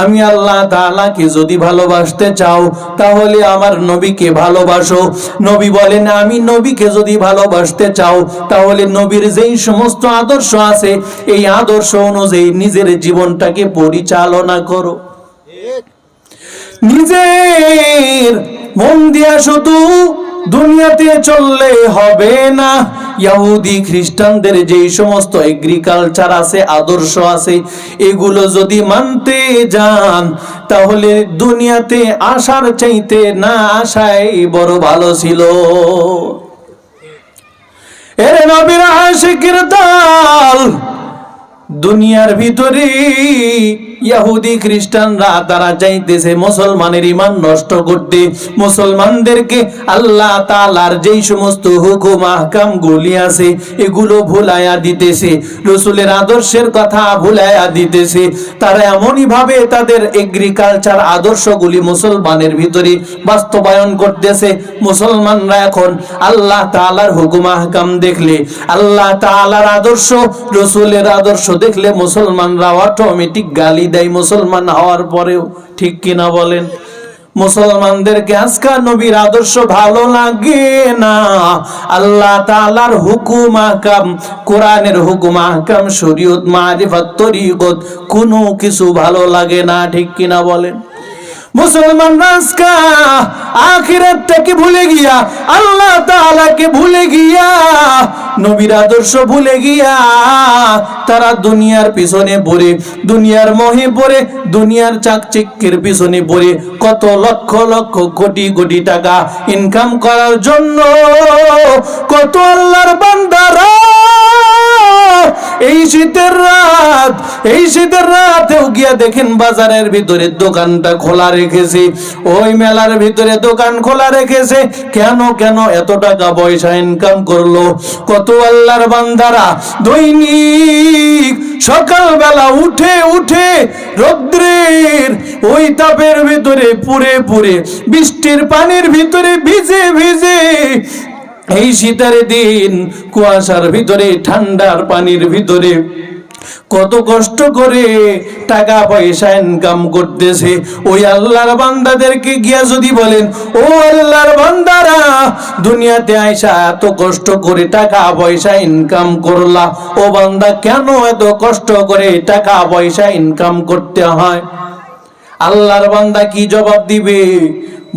আমি আল্লাহ তাআলাকে যদি ভালোবাসতে চাও তাহলে আমার নবীকে ভালোবাসো। নবী বলেন, আমি নবীকে যদি ভালোবাসতে চাও তাহলে নবীর যেই সমস্ত আদর্শ আছে, এই আদর্শ অনুযায়ী নিজের জীবনটাকে পরিচালনা করো। নিজের মন দিয়া শুধু দুনিয়াতে চললে হবে না। ইহুদি খ্রিস্টানদের যেই সমস্ত এগ্রিকালচার আছে, আদর্শ আছে, এগুলো যদি মানতে যান তাহলে দুনিয়াতে আসার চাইতে না আসাই বড় ভালো ছিল। এর নবীর আশিকের দল, দুনিয়ার ভিতরে ইহুদি খ্রিস্টানরা তারা চাইতেছে মুসলমানের ঈমান নষ্ট করতে, মুসলমানদেরকে আল্লাহ তাআলার যেই সমস্ত হুকুম আহকাম গুলি আছে এগুলো ভুলাইয়া দিতেছে, রাসূলের আদর্শের কথা ভুলাইয়া দিতেছে। তারা এমনই ভাবে তাদের এগ্রিকালচার আদর্শগুলি মুসলমানের ভিতরে বাস্তবায়ন করতেছে। মুসলমানরা এখন আল্লাহ তাআলার হুকুম আহকাম দেখলে, আল্লাহ তাআলার আদর্শ, রাসূলের আদর্শ দেখলে মুসলমানরা অটোমেটিক গালি দেয় মুসলমান হওয়ার পরেও। ঠিক কিনা বলেন? মুসলমানদেরকে আজকে নবীর আদর্শ ভালো লাগে না, আল্লাহ তাআলার হুকুম আহকাম, কোরআনের হুকুম আহকাম, শরীয়ত, মারিফত, তরিকত কোনো কিছু ভালো লাগে না। ঠিক কিনা বলেন? মুসলমান আজকে আখিরাতটাকে ভুলে গিয়া, আল্লাহ তাআলাকে ভুলে গিয়া, নবীর আদর্শ ভুলে গিয়া তারা দুনিয়ার পিছনে পড়ে, দুনিয়ার মোহে পড়ে, দুনিয়ার চাকচিক্যের পিছনে পড়ে কত লক্ষ লক্ষ কোটি কোটি টাকা ইনকাম করার জন্য কত আল্লাহর বান্দারা এই শীতের রাতেও গিয়া দেখেন বাজারের ভিতরে দোকানটা খোলা রেখেছে, ওই মেলার ভিতরে দোকান খোলা রেখেছে। কেন এত টাকা পয়সা ইনকাম করলো? কত আল্লাহর বান্দারা দৈনিক সকালবেলা উঠে রৌদ্রের ওই তাপের ভিতরে পুরে বৃষ্টির পানির ভিতরে ভিজে এই শীতের দিন কুয়াশার ভিতরে ঠান্ডার পানির ভিতরে কত কষ্ট করে টাকা পয়সা ইনকাম করতেছে। ওই আল্লাহর বান্দাদেরকে গিয়া যদি বলেন, ও আল্লাহর বান্দারা, দুনিয়াতে আইসা এত কষ্ট করে টাকা পয়সা ইনকাম করলা, ও বান্দা কেন এত কষ্ট করে টাকা পয়সা ইনকাম করতে হয়? আল্লাহর বান্দা কি জবাব দিবে?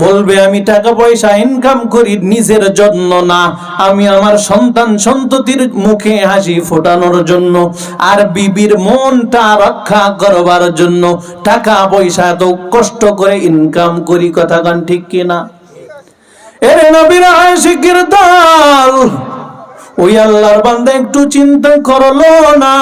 বলবে, আমি টাকা পয়সা ইনকাম করি নিজের জন্য না, আমি আমার সন্তান সন্ততির মুখে হাসি ফোটানোর জন্য আর বিবির মনটা রক্ষা করবার জন্য টাকা পয়সা তো কষ্ট করে ইনকাম করি। কথা গান ঠিক কিনা? এরে নবীর আশিকের দল, ওই আল্লাহর বান্দা একটু চিন্তা করলো না?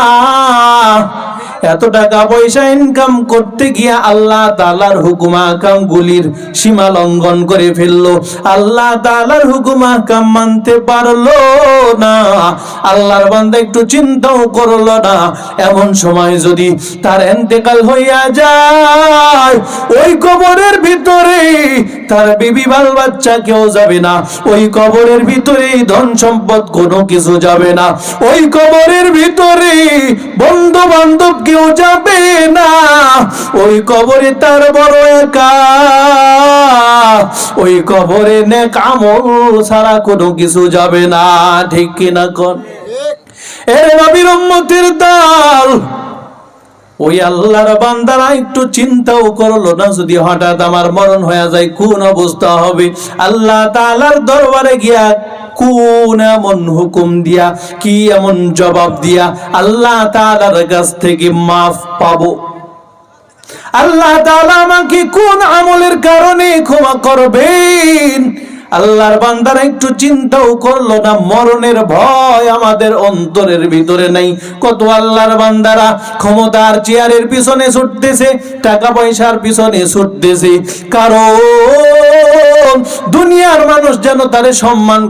এত টাকা পয়সা ইনকাম করতে গিয়া আল্লাহ তাআলার হুকুম আহকাম গুলির সীমা লঙ্ঘন করে ফেললো, আল্লাহ তাআলার হুকুম আহকাম মানতে পারলো না। আল্লাহর বান্দা একটু চিন্তাও করলো না, এমন সময় যদি তার ইন্তেকাল হইয়া যায়, ওই কবরের ভিতরে তার বিবি বাল বাচ্চা কেউ যাবে না, ওই কবরের ভিতরে ধন সম্পদ কোনো কিছু যাবে না, ওই কবরের ভিতরে বন্ধু বান্ধব কেউ যাবে না, ওই কবরে তার বড় একা, ওই কবরে নেক আমল ছাড়া কোনো কিছু যাবে না। ঠিক কিনা কোন? এর নবীর উম্মতের দল, ওই আল্লাহর বান্দারা একটু চিন্তাও করলো না, যদি হঠাৎ আমার মরণ হয়ে যায় কোন অবস্থা হবে? আল্লাহ তাআলার দরবারে গিয়া কোন এমন হুকুম দিয়া, কি এমন জবাব দিয়া আল্লাহ তাআলার কাছ থেকে মাফ পাবো? আল্লাহ তাআলা আমাকে কোন আমলের কারণে ক্ষমা করবেন? আল্লাহর বান্দারা একটু চিন্তাও করলো না। মরণের ভয় আমাদের অন্তরের ভিতরে নাই। কত আল্লাহর বান্দারা ক্ষমতার চেয়ারের পিছনে ছুটতেছে, টাকা পয়সার পিছনে ছুটতেছে, কারণ দুনিয়ার মানুষ যেন তারে সম্মান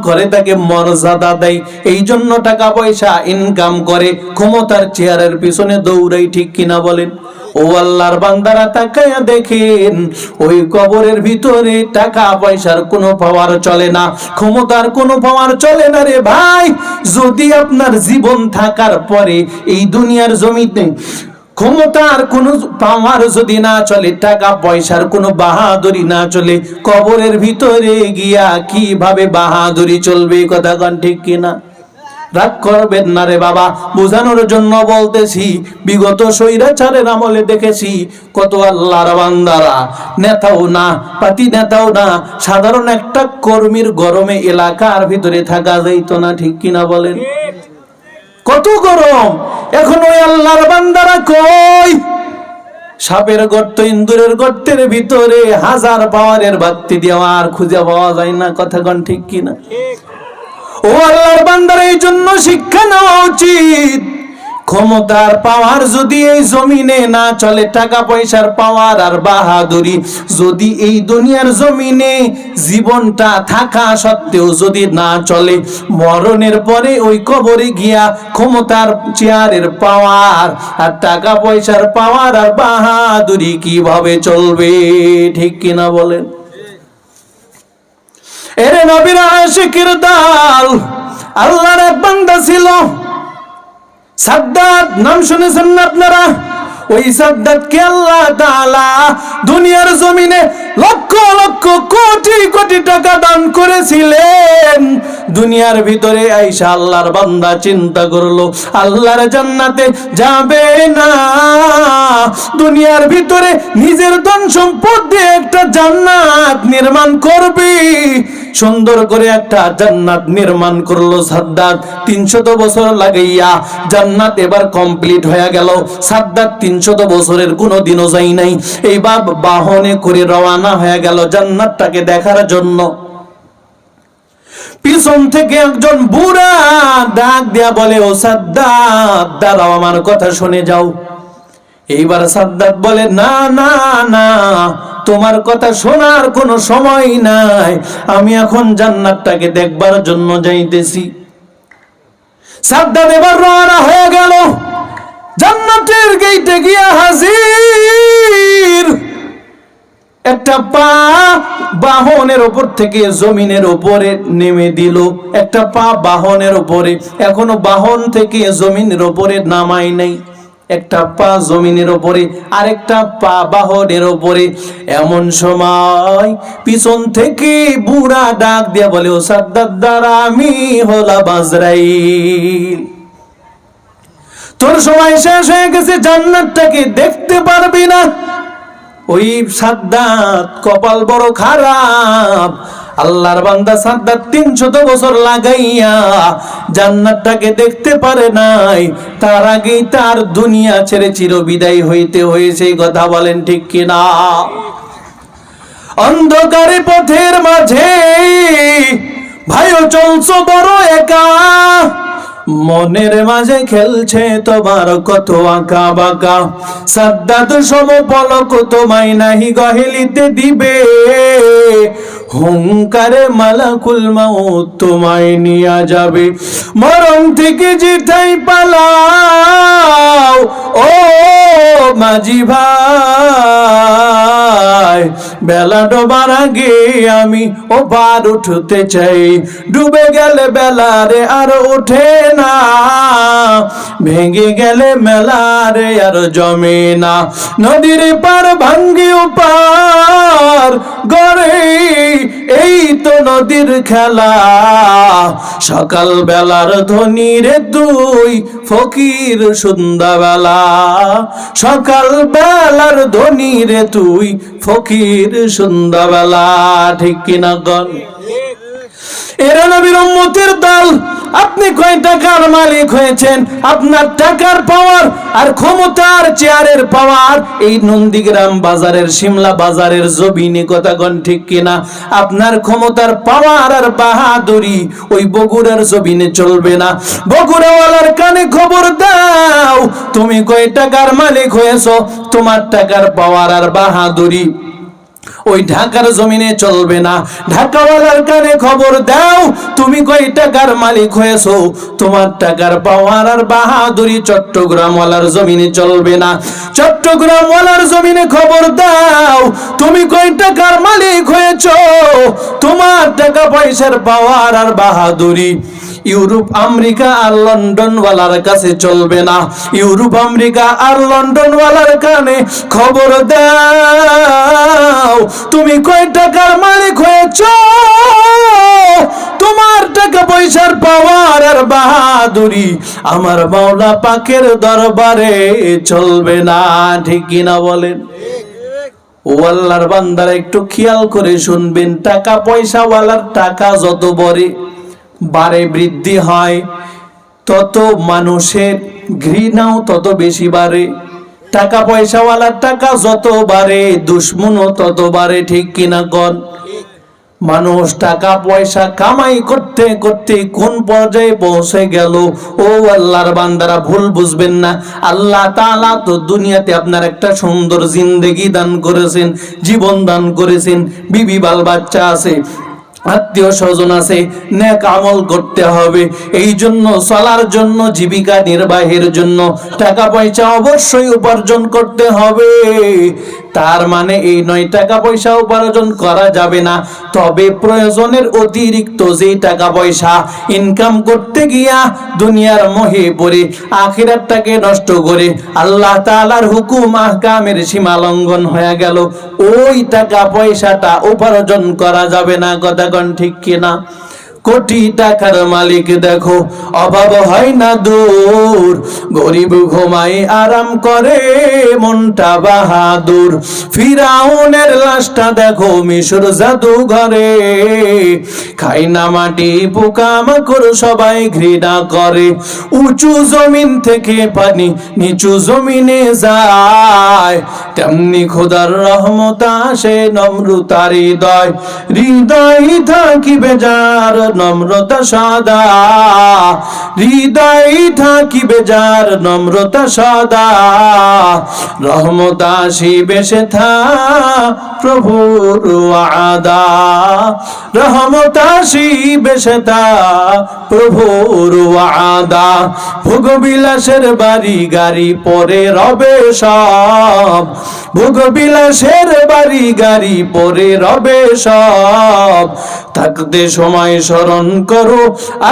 করে, তাকে মর্যাদা দেয়, এই জন্য টাকা পয়সা ইনকাম করে, ক্ষমতার চেয়ারের পিছনে দৌড়াই। ঠিক কিনা বলেন? ও আল্লাহর বান্দারা তাকায়া দেখেন, ওই কবরের ভিতরে টাকা পয়সার কোনো পাওয়ার চলে না, ক্ষমতার কোনো পাওয়ার চলে না রে ভাই। যদি আপনার জীবন থাকার পরে এই দুনিয়ার জমিতে ক্ষমতার কোন পাওয়ার যদি না চলে, টাকা পয়সার কোনো বাহাদুরি না চলে, কবরের ভিতরে গিয়া কিভাবে বাহাদুরি চলবে? কথা গান ঠিক কিনা? রাগ করবেন না রে বাবা, বোঝানোর জন্য বলতেছি। বিগত স্বৈরাচারের আমলে দেখেছি কত আল্লাহর বান্দারা, নেতাও না, পাতি নেতাও না, সাধারণ একটা কর্মীর গরমে এলাকার ভিতরে থাকা যাইত না। ঠিক কিনা বলেন? কত গরম! এখন ওই আল্লাহর বান্দারা কই? সাপের গর্ত, ইন্দুরের গর্তের ভিতরে হাজার পাওয়ারের বাতি দেওয়া আর খুঁজে পাওয়া যায় না। কথা কোন ঠিক কিনা? ও আল্লাহর বান্দারা, এই জন্য শিক্ষা নেওয়া উচিত। ক্ষমতার পাওয়ার যদি এই জমিনে না চলে, টাকা পয়সার পাওয়ার আর বাহাদুরি যদি এই দুনিয়ার জমিনে জীবনটা থাকা সত্ত্বেও যদি না চলে, মরণের পরে ওই কবরে গিয়া ক্ষমতার চেয়ারের পাওয়ার আর টাকা পয়সার পাওয়ার আর বাহাদুরি কিভাবে চলবে? ঠিক কিনা বলেন? এরে নবীর আশিকের দল, আল্লাহর এক বান্দা ছিল সাদ্দাত, নাম শুনেছেন না আপনারা? ওই সাদ্দাতকে আল্লাহ তাআলা দুনিয়ার জমিনে লক্ষ লক্ষ কোটি কোটি টাকা দান করেছিলেন। দুনিয়ার ভিতরে আইসা আল্লাহর বান্দা চিন্তা করলো আল্লাহর জান্নাতে যাবে না, দুনিয়ার ভিতরে নিজের ধন সম্পদ দিয়ে একটা জান্নাত নির্মাণ করবে। সুন্দর করে একটা জান্নাত নির্মাণ করলো সাদ্দাত। 300 বছর লাগাইয়া জান্নাত এবার কমপ্লিট হয়ে গেল। সাদ্দাত 300 বছরের কোনো দিনও যাই নাই, এইবার বাহনে করে রওনা হয়ে গেল জান্নাতটাকে দেখার জন্য। পিছন থেকে একজন বুড়া ডাক দিয়া বলে, ও সাদ্দাত দাঁড়াও, আমার কথা শুনে যাও। এইবার সাদ্দাত বলে, না না না, তোমার কথা শোনার কোনো সময় নাই, আমি এখন জান্নাতটাকে দেখবার জন্য যাইতেছি। সাদ্দাত এবার রওনা হয়ে গেল, জান্নাতের গেটে গিয়া হাজির। একটা পা বাহনের উপর থেকে জমিনের উপরে নেমে দিল, একটা পা বাহনের উপরে, এখনো বাহন থেকে জমিনের উপরে নামাই নাই, একটা পা জমিনের উপরে আরেকটা পা বাহনের উপরে। এমন সময় পিছন থেকে বুড়া ডাক দিয়া বলে, ও সাদ্দাত দাঁড়া, আমি হলাম আজরাইল, তোর সময় শেষ হয়ে গেছে, জান্নাতটাকে দেখতে পারবি না। ওই সাদ্দাত কপাল বড় খারাপ, আল্লাহর বান্দা সাদ্দাত 300 বছর লাগাইয়া জান্নাতটাকে দেখতে পারে নাই, তার আগেই তার দুনিয়া ছেড়ে চিরবিদায় হইতে হয়েছে। কথা বলেন ঠিক কিনা? অন্ধকারে পথের মাঝে ভাইও চলছো বড় একা, মনের মাঝে খেলছে তোমার কত আঁকা বাঁকা। সাদ্দাত সমপলক তোমায় নাহি গহেলিতে দিবে, হুঙ্কারে মালাকুল মাউত তোমায় নিয়া যাবে। মরণ থেকে যেটাই পালাও ও মাঝি ভাই, বেলা ডোবার আগে আমি ও পার উঠতে চাই, ডুবে গেলে বেলারে আর ওঠে না, ভেঙে গেলে মেলারে আর জমে না। নদীর পার ভাঙ্গিও পার গড়ে, এই তো নদীর খেলা। সকাল বেলার ধনী রে তুই ফকির সন্ধ্যাবেলা, সকাল বেলার ধনী রে তুই ফকির সন্ধ্যাবেলা। ঠিক কিনা গণ? এরা নবীর উম্মতের দল। আপনি কয় টাকার মালিক হয়েছেন, আপনার টাকার পাওয়ার আর ক্ষমতার চেয়ারের পাওয়ার এই নন্দীগ্রাম বাজারের শিমলা বাজারের জমিনে, কথা কোন ঠিক কিনা? আপনার ক্ষমতার পাওয়ার আর বাহাদুরি ওই বগুড়ার জমিনে চলবে না। বগুড়াওয়ালার কানে খবর দাও, তুমি কয় টাকার মালিক হয়েছো, তোমার টাকার পাওয়ার আর বাহাদুরি ওই ঢাকার জমিনে চলবে না। ঢাকাওয়ালার কানে খবর দাও, তুমি কয় টাকার মালিক হয়েছো, তোমার টাকার পাওয়ার আর বাহাদুরি চট্টগ্রামওয়ালার জমিনে চলবে না। চট্টগ্রামওয়ালার জমিনে খবর দাও, তুমি কয় টাকার মালিক হয়েছো, তোমার টাকা পয়সার পাওয়ার আর বাহাদুরি ইউরোপ আমেরিকা আর লন্ডন ওয়ালার কাছে চলবে না। ইউরোপ আমেরিকা আর লন্ডন ওয়ালার কানে খবর দাও, তুমি কয় টাকার মালিক হয়েছো, তোমার টাকা পয়সার পাওয়ার আর বাহাদুরি আমার মাওলা পাকের দরবারে চলবে না। ঠিক কিনা বলেন? ও আল্লাহর বান্দারা একটু খেয়াল করে শুনবেন, টাকা পয়সা ওয়ালার টাকা যত বারে বৃদ্ধি হয়, তত মানুষের ঘৃণাও তত বেশি বাড়ে। টাকা পয়সাওয়ালার টাকা যত বাড়ে, দুশ্মনও তত বাড়ে। ঠিক কিনা গণ? মানুষ টাকা পয়সা কামাই করতে করতে কোন পর্যায়ে পৌঁছে গেল। ও আল্লাহর বান্দারা ভুল বুঝবেন না, আল্লাহ তাআলা তো দুনিয়াতে আপনার একটা সুন্দর জিন্দেগি দান করেছেন, জীবন দান করেছেন, বিবি বাল বাচ্চা আছে, আত্মীয় স্বজন আছে, নেক আমল করতে হবে। এই জন্য চলার জন্য, জীবিকা নির্বাহের জন্য টাকা পয়সা অবশ্যই উপার্জন করতে হবে। তার মানে এই নয় টাকা পয়সা উপার্জন করা যাবে না, তবে প্রয়োজনের অতিরিক্ত যে টাকা পয়সা ইনকাম করতে গিয়া দুনিয়ার মোহে পড়ে আখিরাতটাকে নষ্ট করে আল্লাহ তাআলার হুকুম আহকামের সীমা লঙ্ঘন হয়ে গেল, ওই টাকা পয়সাটা উপার্জন করা যাবে না। কথা কোন ঠিক কিনা? কোটি টাকার মালিক দেখো অভাব হয় না দূর, গরিব ঘুমায় আরাম করে মনটা বাহাদুর। ফিরাউনের লাশটা দেখো মিশর জাদুঘরে, খায় না মাটি পোকামাকড় সবাই ঘৃণা করে। উঁচু জমিন থেকে পানি নিচু জমিনে যায়, তেমনি খোদার রহমত আসে নম্রতার হৃদয়। হৃদয় থাকিবে যার নম্রতা সাদা, হৃদয় থাকিবে যার নম্রতা সদা, রহমত আসিবে সেথা প্রভুর ওয়াদা, রহমত আসিবে সেথা প্রভুর ওয়াদা। ভোগবিলাসের বাড়ি গাড়ি পরে রবে সব, ভোগবিলাসের বাড়ি গাড়ি পরে রবে সব, থাকতে সময় স্মরণ করো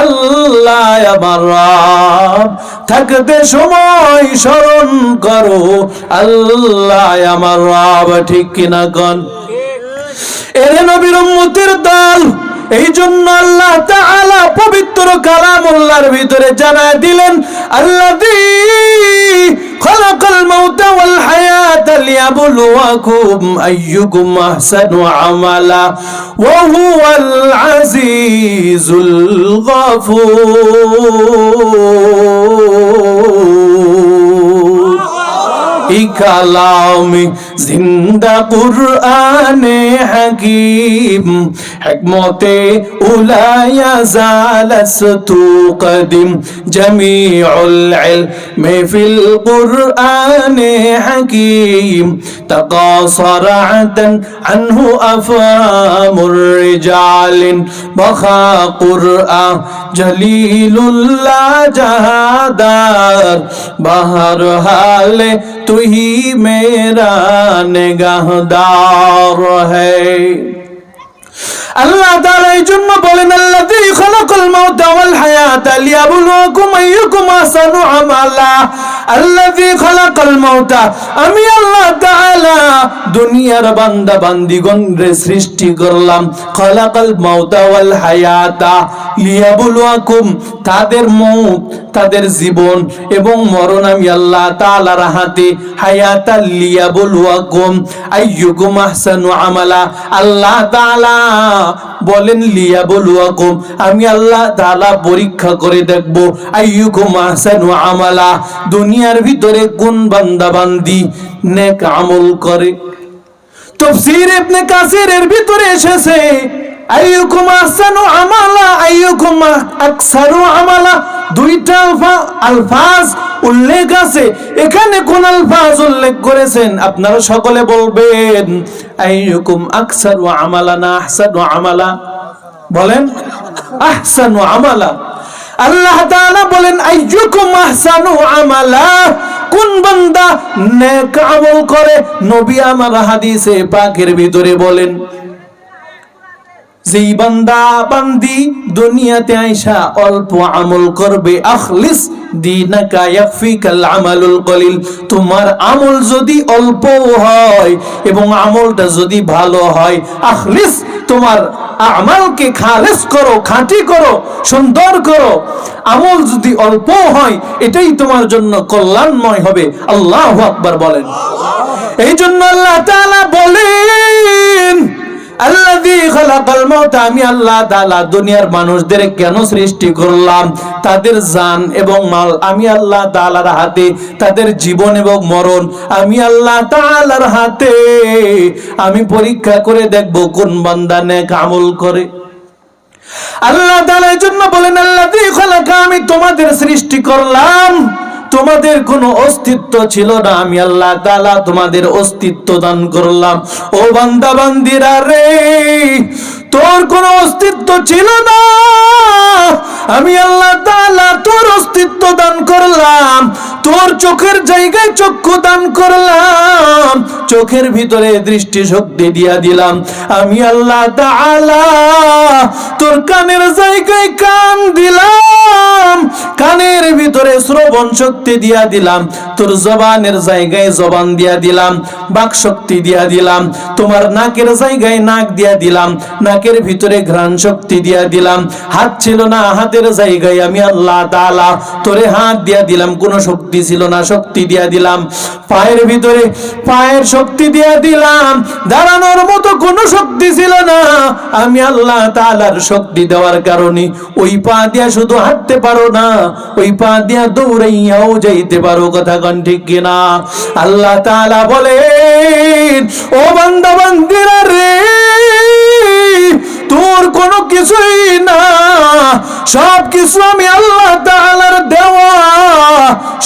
আল্লাহ আমার রব, থাকতে সময় স্মরণ করো আল্লাহ আমার রব। ঠিক কিনা কোন? এরে নবীর উম্মতের দল, এই জন্য আল্লাহ তাআলা পবিত্র কালামুল্লাহর ভিতরে জানায় দিলেন, আল্লাযী খালাকাল মাউতা ওয়াল হায়াতা লিয়াবলুয়াকুম আইয়ুকুম আহসানু আমালা ওয়া হুয়াল আজিজুল গফুর। এই কালামে জিন্দা কুরআনে হাকিম, হিকমতে উলায়া জালাস্তু কদিম, জামিউল ইলমি ফিল কুরআনে হাকিম, তাকাসারাতান আনহু আফামুর রিজালিন, বখা কুরআন জলিলুল্লাহ জাহাদার, বাহার হালে তুহি মেরা নিগাহদার হ্যায়। আল্লাহ তাআলা এই জন্য বলেন, আল্লাযী খালাকাল মাউতা ওয়াল হায়াতা লিয়াবলুয়াকুম আইয়ুকুম আহসানু আমালা। আল্লাযী খালাকাল মাউতা, আমি আল্লাহ তাআলা দুনিয়ার বান্দা বান্দিগণরে সৃষ্টি করলাম। খালাকাল মাউতা ওয়াল হায়াতা লিয়াবলুয়াকুম, তাদের মউত, তাদের জীবন এবং মরণ আমি আল্লাহ তাআলার হাতে। হায়াতা লিয়াবলুয়াকুম আইয়ুকুম আহসানু আমালা। আল্লাহ তাআলা বলেন লিয়াবলুয়াকুম, আমি আল্লাহ তাআলা পরীক্ষা করে দেখব আইয়ুকুম আহসানু আমালা, দুনিয়ার ভিতরে কোন বান্দা বান্দি নেক আমল করে। তাফসীর ইবনে কাসিরের ভিতরে এসেছে আইয়ুকুম আহসানু আমালা, আইয়ুকুম আকসারু আমালা, দুইটা আলফাজ উল্লেখ আছে। এখানে কোন আলফাজ উল্লেখ করেছেন আপনারা সকলে বলবেন, আইয়ুকুম আকসারু আমালা না আহসানু আমালা? বলেন আহসানু আমালা। আল্লাহ তাআলা বলেন আইয়ুকুম আহসানু আমালা, কোন বান্দা নেক আমল করে। নবী আমার হাদিসে পাকের ভিতরে বলেন, যেই বান্দা বান্দি দুনিয়াতে আইসা অল্প আমল করবে, আখলিস দীনাকা ইয়াকফিকাল আমালুল কলিল, তোমার আমল যদি অল্প হয় এবং আমলটা যদি ভালো হয়, আখলিস, তোমার আমালকে খালেস করো, খাঁটি করো, সুন্দর করো। আমল যদি অল্প হয় এটাই তোমার জন্য কল্যাণময় হবে। আল্লাহু আকবার বলেন। এই জন্য আল্লাহ তাআলা বলেন, আল্লাযী খালাকাল মাউতা, আমি আল্লাহ তাআলা দুনিয়ার মানুষদের কেন সৃষ্টি করলাম, তাদের জান এবং মাল আমি আল্লাহ তাআলার হাতে, তাদের জীবন এবং মরণ আমি আল্লাহ তাআলার হাতে। আমি পরীক্ষা করে দেখব কোন বান্দা নেক আমল করে। আল্লাহ তাআলা এর জন্য বলেন, আল্লাযী খালাকা, আমি তোমাদের সৃষ্টি করলাম, তোমাদের কোনো অস্তিত্ব ছিল না, আমি আল্লাহ তাআলা তোমাদের অস্তিত্ব দান করলাম। ও বান্দা বান্দিরা রে, তোর কোনো অস্তিত্ব ছিল না, আমি আল্লাহ তাআলা তোর অস্তিত্ব দান করলাম। তোর চোখের জায়গায় চক্ষু দান করলাম, চোখের ভিতরে দৃষ্টি শক্তি দিয়া দিলাম। আমি আল্লাহ তাআলা তোর কানের জায়গায় কান দিলাম, কানের ভিতরে শ্রবণ শক্তি দিয়া দিলাম। তোর জবানের জায়গায় জবান দিয়া দিলাম, বাক শক্তি দিয়া দিলাম। তোমার নাকের জায়গায় নাক দিয়া দিলাম, নাকের ভিতরে ঘ্রাণ শক্তি দিয়া দিলাম। হাত ছিল না, হাতের জায়গায় আমি আল্লাহ তাআলা তোরে হাত দিয়া দিলাম, কোনো শক্তি ছিল না, শক্তি দিয়া দিলাম। পায়ের ভিতরে পায়ের শক্তি দিয়া দিলাম, দাঁড়ানোর মতো কোনো শক্তি ছিল না, আমি আল্লাহ তাআলার শক্তি দেওয়ার কারণে ওই পা দিয়া শুধু হাঁটতে পারো না, ওই পা দিয়া দৌড়াইয়াও যাইতে পারো। কথা কোন ঠিক কিনা? আল্লাহ তাআলা বলেন, ও বান্দা বান্দিরা রে, তোর কোনো কিছুই না, সব কিছু আমি আল্লাহ তাআলা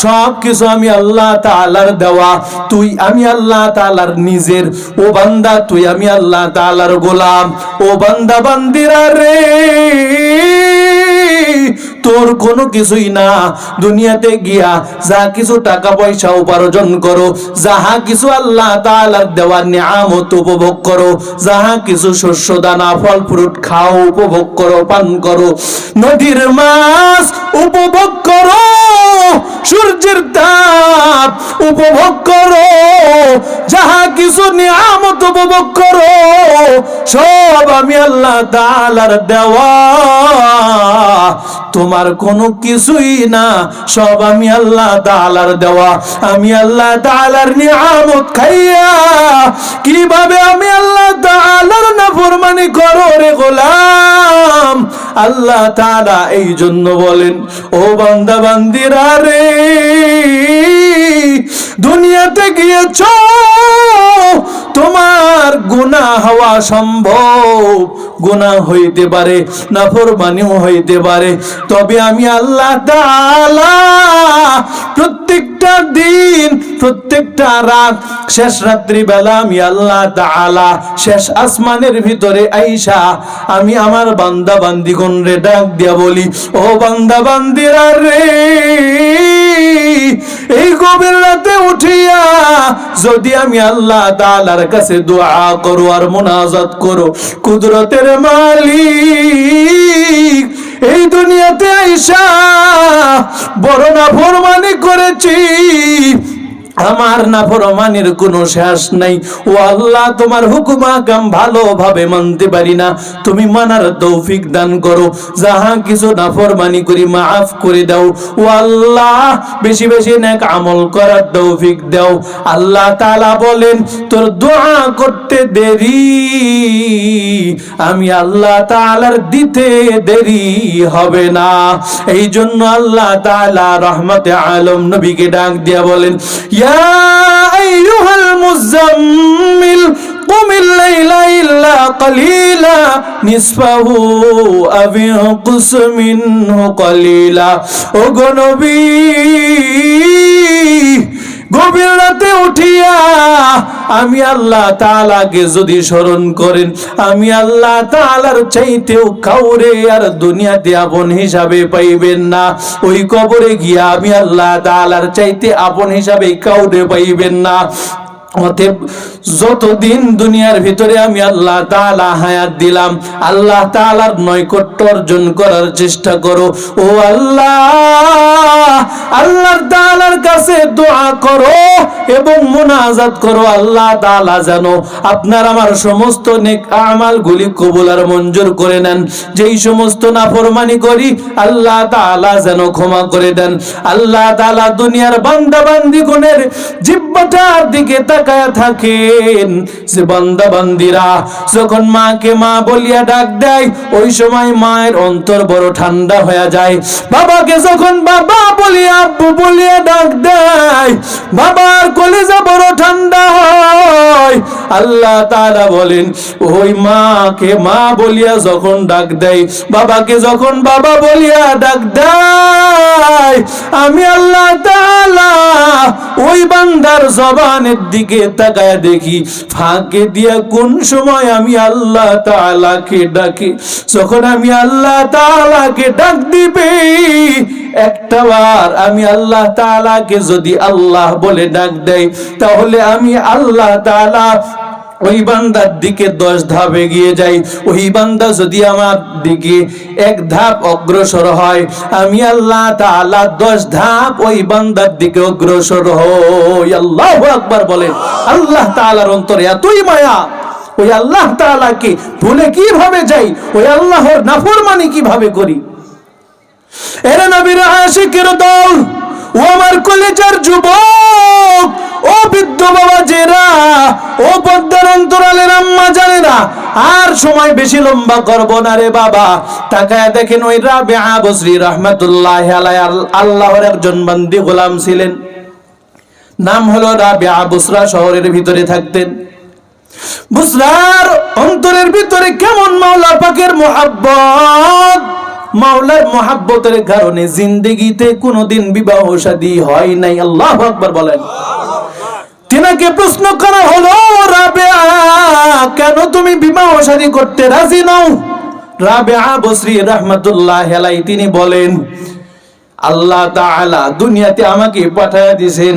সব কিছু আমি আল্লাহ তাআলার দেওয়া। তুই আমি আল্লাহ তাআলার নিজের। ও বান্দা, তুই আমি আল্লাহ তাআলার গোলাম। ও বান্দা বান্দিরা রে, তোর কোনো কিছুই না। দুনিয়াতে গিয়া যা কিছু টাকা পয়সা উপার্জন করো, যাহা কিছু আল্লাহ তাআলার দেওয়া নিয়ামত উপভোগ করো, যাহা কিছু শস্য দানা ফল ফ্রুট খাও, উপভোগ করো, পান করো, নদীর মাছ উপভোগ করো, সূর্যের তাপ উপভোগ করো, যাহা কিছু নিয়ামত উপভোগ করো, সব আমি আল্লাহ তাআলার দেওয়া। তোমার কোনো কিছুই না, সব আমি আল্লাহ তাআলার দেওয়া। আমি আল্লাহ তাআলার নিয়ামত খাইয়া কিভাবে আমি আল্লাহ তাআলার নাফরমানি করো রে গোলাম। আল্লাহ তাআলা এই জন্য বলেন, ও বান্দা বান্দিরা রে, দুনিয়াতে গিয়েছো, তোমার গুনাহ হওয়া সম্ভব, গুনাহ হইতে পারে, নাফরমানিও হইতে পারে, তবে আমি আল্লাহ তাআলা প্রত্যেকটা দিন, প্রত্যেকটা রাত, শেষ রাত্রি বেলা আমি আল্লাহ তাআলা শেষ আসমানের ভিতরে আইসা আমি আমার বান্দা বান্দিগণ রে ডাক দিয়া বলি, ও বান্দা বান্দিরা রে, এই গভীর রাতে উঠিয়া যদি আমি আল্লাহ তাআলার কাছে দোয়া করো আর মুনাজাত করো, কুদরতের মালিক এই দুনিয়াতে আইসা বড় নাফরমানি করেছি, আমার নাফরমানির কোনো শেষ নাই। ও আল্লাহ, তোমার হুকুম আহকাম ভালোভাবে মানতে পারি না, তুমি মানার তৌফিক দান করো। যাহা কিছু নাফরমানি করি মাফ করে দাও। ও আল্লাহ, বেশি বেশি নেক আমল করার তৌফিক দাও। আল্লাহ তাআলা বলেন, তোর দোয়া করতে দেরি, আমি আল্লাহ তাআলার দিতে দেরি হবে না। এই জন্য আল্লাহ তাআলা রহমতে আলম নবীকে ডাক দিয়া বলেন, ইয়া আইয়ুহাল মুজাম্মিল কুমিল লাইলা ইল্লা কালিলা নিসফাহু আও ইনকুস মিনহু কালিলা। ও গো নবী, গভীর রাতে উঠিয়া আমি আল্লাহ তাআলাকে যদি স্মরণ করেন, আমি আল্লাহ তাআলার চাইতেও কাউরে আর দুনিয়াতে আপন হিসাবে পাইবেন না। ওই কবরে গিয়া আমি আল্লাহ তাআলার চাইতে আপন হিসাবে কাউরে পাইবেন না। অতএব যতদিন দুনিয়ার ভিতরে আমি আল্লাহ তাআলা হায়াত দিলাম, আল্লাহ তাআলার নৈকট্য অর্জন করার চেষ্টা করো। ও আল্লাহ, আল্লাহ তাআলার কাছে দোয়া করো এবং মুনাজাত করো। আল্লাহ তাআলা যেন আপনার আমার সমস্ত নেক আমালগুলি কবুল আর মঞ্জুর করে নেন। যেই সমস্ত নাফরমানি করি আল্লাহ তাআলা যেন ক্ষমা করে দেন। আল্লাহ তাআলা দুনিয়ার বান্দা বান্দিগণের জিহ্বাটার দিকে তাকায়া থাকেন, যে বান্দা বান্দিরা যখন মাকে মা বলিয়া ডাক দেয়, ওই সময় মায়ের অন্তর বড় ঠান্ডা হয়ে যায়। বাবাকে যখন বাবা বলিয়া আব্বু বলিয়া ডাক দেয়, বাবার কলিজা বড় ঠান্ডা হয়। আল্লাহ তাআলা বলেন, ওই মাকে মা বলিয়া যখন ডাক দেয়, বাবাকে যখন বাবা বলিয়া ডাক দেয়, আমি আল্লাহ তাআলা ওই বান্দার জবানের দিকে তাকায়া দেখি ফাঁকে দিয়া কোন সময় আমি আল্লাহ তাআলাকে ডাকি। যখন আমি আল্লাহ তাআলাকে ডাক দিবে, একটা বার আমি আল্লাহ তাআলাকে যদি আল্লাহ বলে ডাক দেই, তাহলে আমি আল্লাহ তাআলা ওই বান্দার দিকে 10 ধাপ এগিয়ে যাই। ওই বান্দা যদি আমার দিকে 1 ধাপ অগ্রসর হয়, আমি আল্লাহ তাআলা 10 ধাপ ওই বান্দার দিকে অগ্রসর হই। আল্লাহু আকবার বলেন। আল্লাহ তাআলার অন্তরে এতই মায়া, ওই আল্লাহ তাআলাকে ভুলে কিভাবে যাই, ওই আল্লাহর নাফরমানি কিভাবে করি। এরে নবীর আশিকের দল, ও আমার কলেজের যুবক, ও বৃদ্ধ বাবাজেরা, ও পদ্মার অন্তরালের আম্মা জানেরা, আর সময় বেশি লম্বা করব না রে বাবা। তাকায়া দেখেন, ওই রাবিআ বসরি রাহমাতুল্লাহি আলাইহি আল্লাহর একজন বান্দি গোলাম ছিলেন, নাম হলো রাবিআ। বুসরা শহরের ভিতরে থাকতেন। বুসরার অন্তরের ভিতরে কেমন মাওলা পাকের মুহাব্বত, মাওলার মহাব্বতের কারণে জিন্দেগিতে কোনোদিন বিবাহ শাদী হয় নাই। আল্লাহু আকবার বলেন। তিনাকে প্রশ্ন করা হলো, রাবেয়া কেন তুমি বিবাহ শাদী করতে রাজি নও? রাবেয়া বসরি রাহমাতুল্লাহ আলাইহি তিনি বলেন, আল্লাহ তাআলা দুনিয়াতে আমাকে পাঠায়া দিয়েছেন,